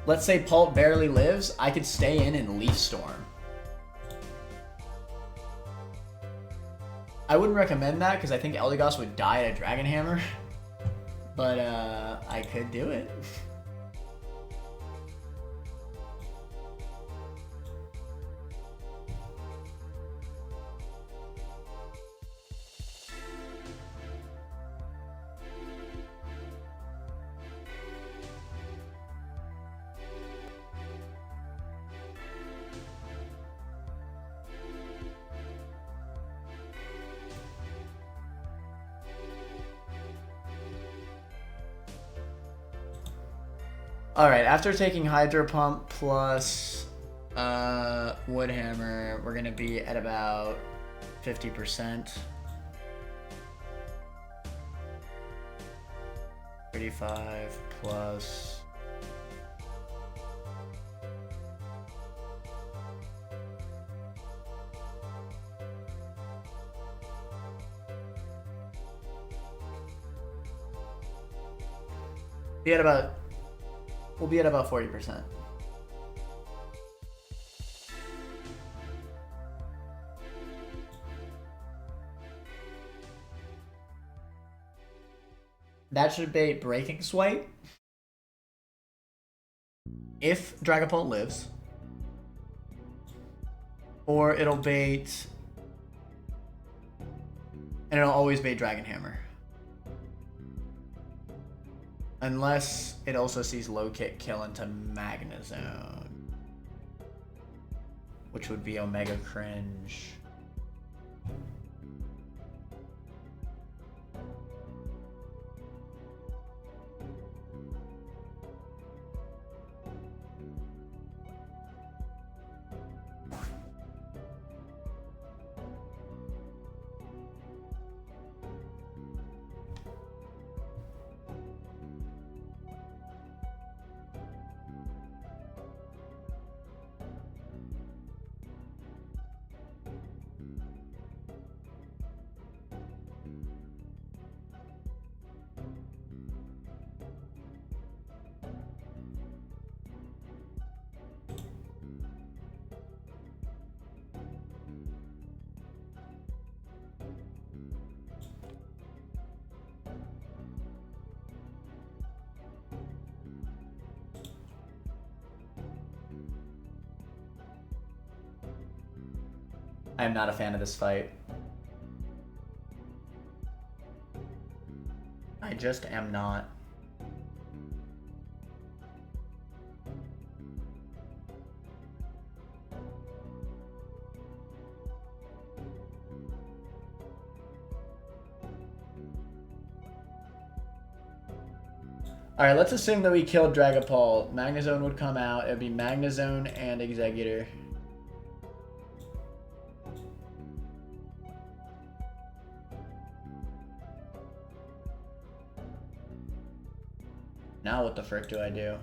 let's say Pult barely lives, I could stay in and Leaf Storm. I wouldn't recommend that because I think Eldegoss would die at a Dragon Hammer, but I could do it. Alright, after taking Hydro Pump plus Wood Hammer, we're gonna be at about 50%. 35 plus... Be at about... We'll be at about 40%. That should bait Breaking Swipe. If Dragapult lives. Or it'll bait And it'll always be Dragon Hammer. Unless it also sees low kick kill into Magnezone. Which would be Omega Cringe. I am not a fan of this fight. I just am not. Alright, let's assume that we killed Dragapult. Magnezone would come out. It would be Magnezone and Executor. Now what the frick do I do?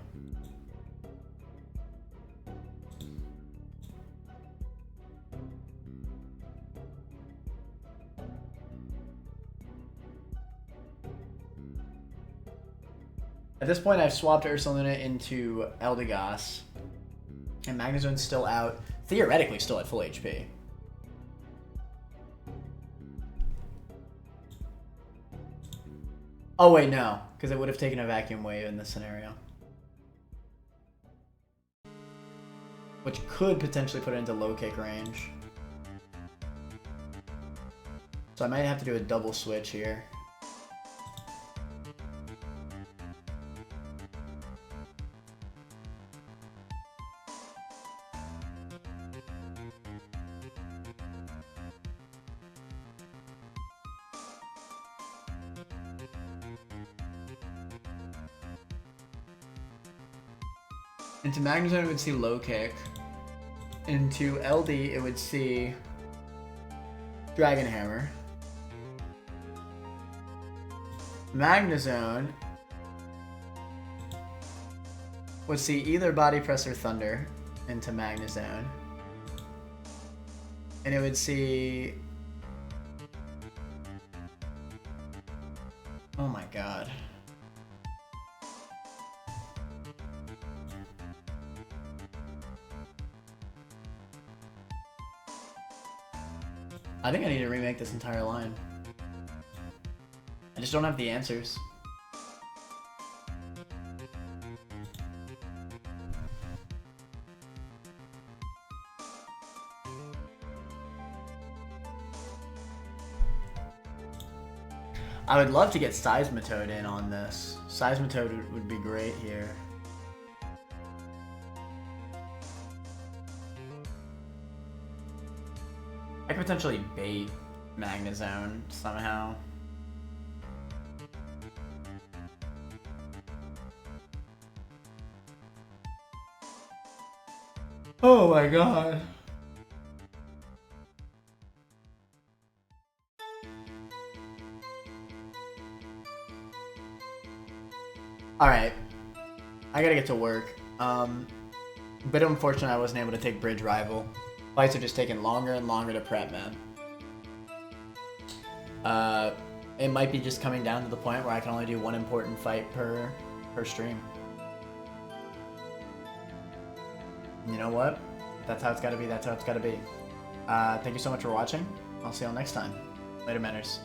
At this point, I've swapped Ursaluna into Eldegoss. And Magnezone's still out. Theoretically still at full HP. Oh wait, no. Because it would have taken a Vacuum Wave in this scenario. Which could potentially put it into low kick range. So I might have to do a double switch here. Into Magnezone, it would see low kick. Into LD, it would see Dragon Hammer. Magnezone would see either Body Press or Thunder into Magnezone. And it would see... Oh my god. I think I need to remake this entire line. I just don't have the answers. I would love to get Seismitoad in on this. Seismitoad would be great here. I could potentially bait Magnezone somehow. Oh my god. Alright. I gotta get to work. A bit unfortunate I wasn't able to take Bridge Rival. Fights are just taking longer and longer to prep, man. It might be just coming down to the point where I can only do one important fight per stream. You know what? That's how it's gotta be, that's how it's gotta be. Thank you so much for watching. I'll see you all next time. Later, Manners.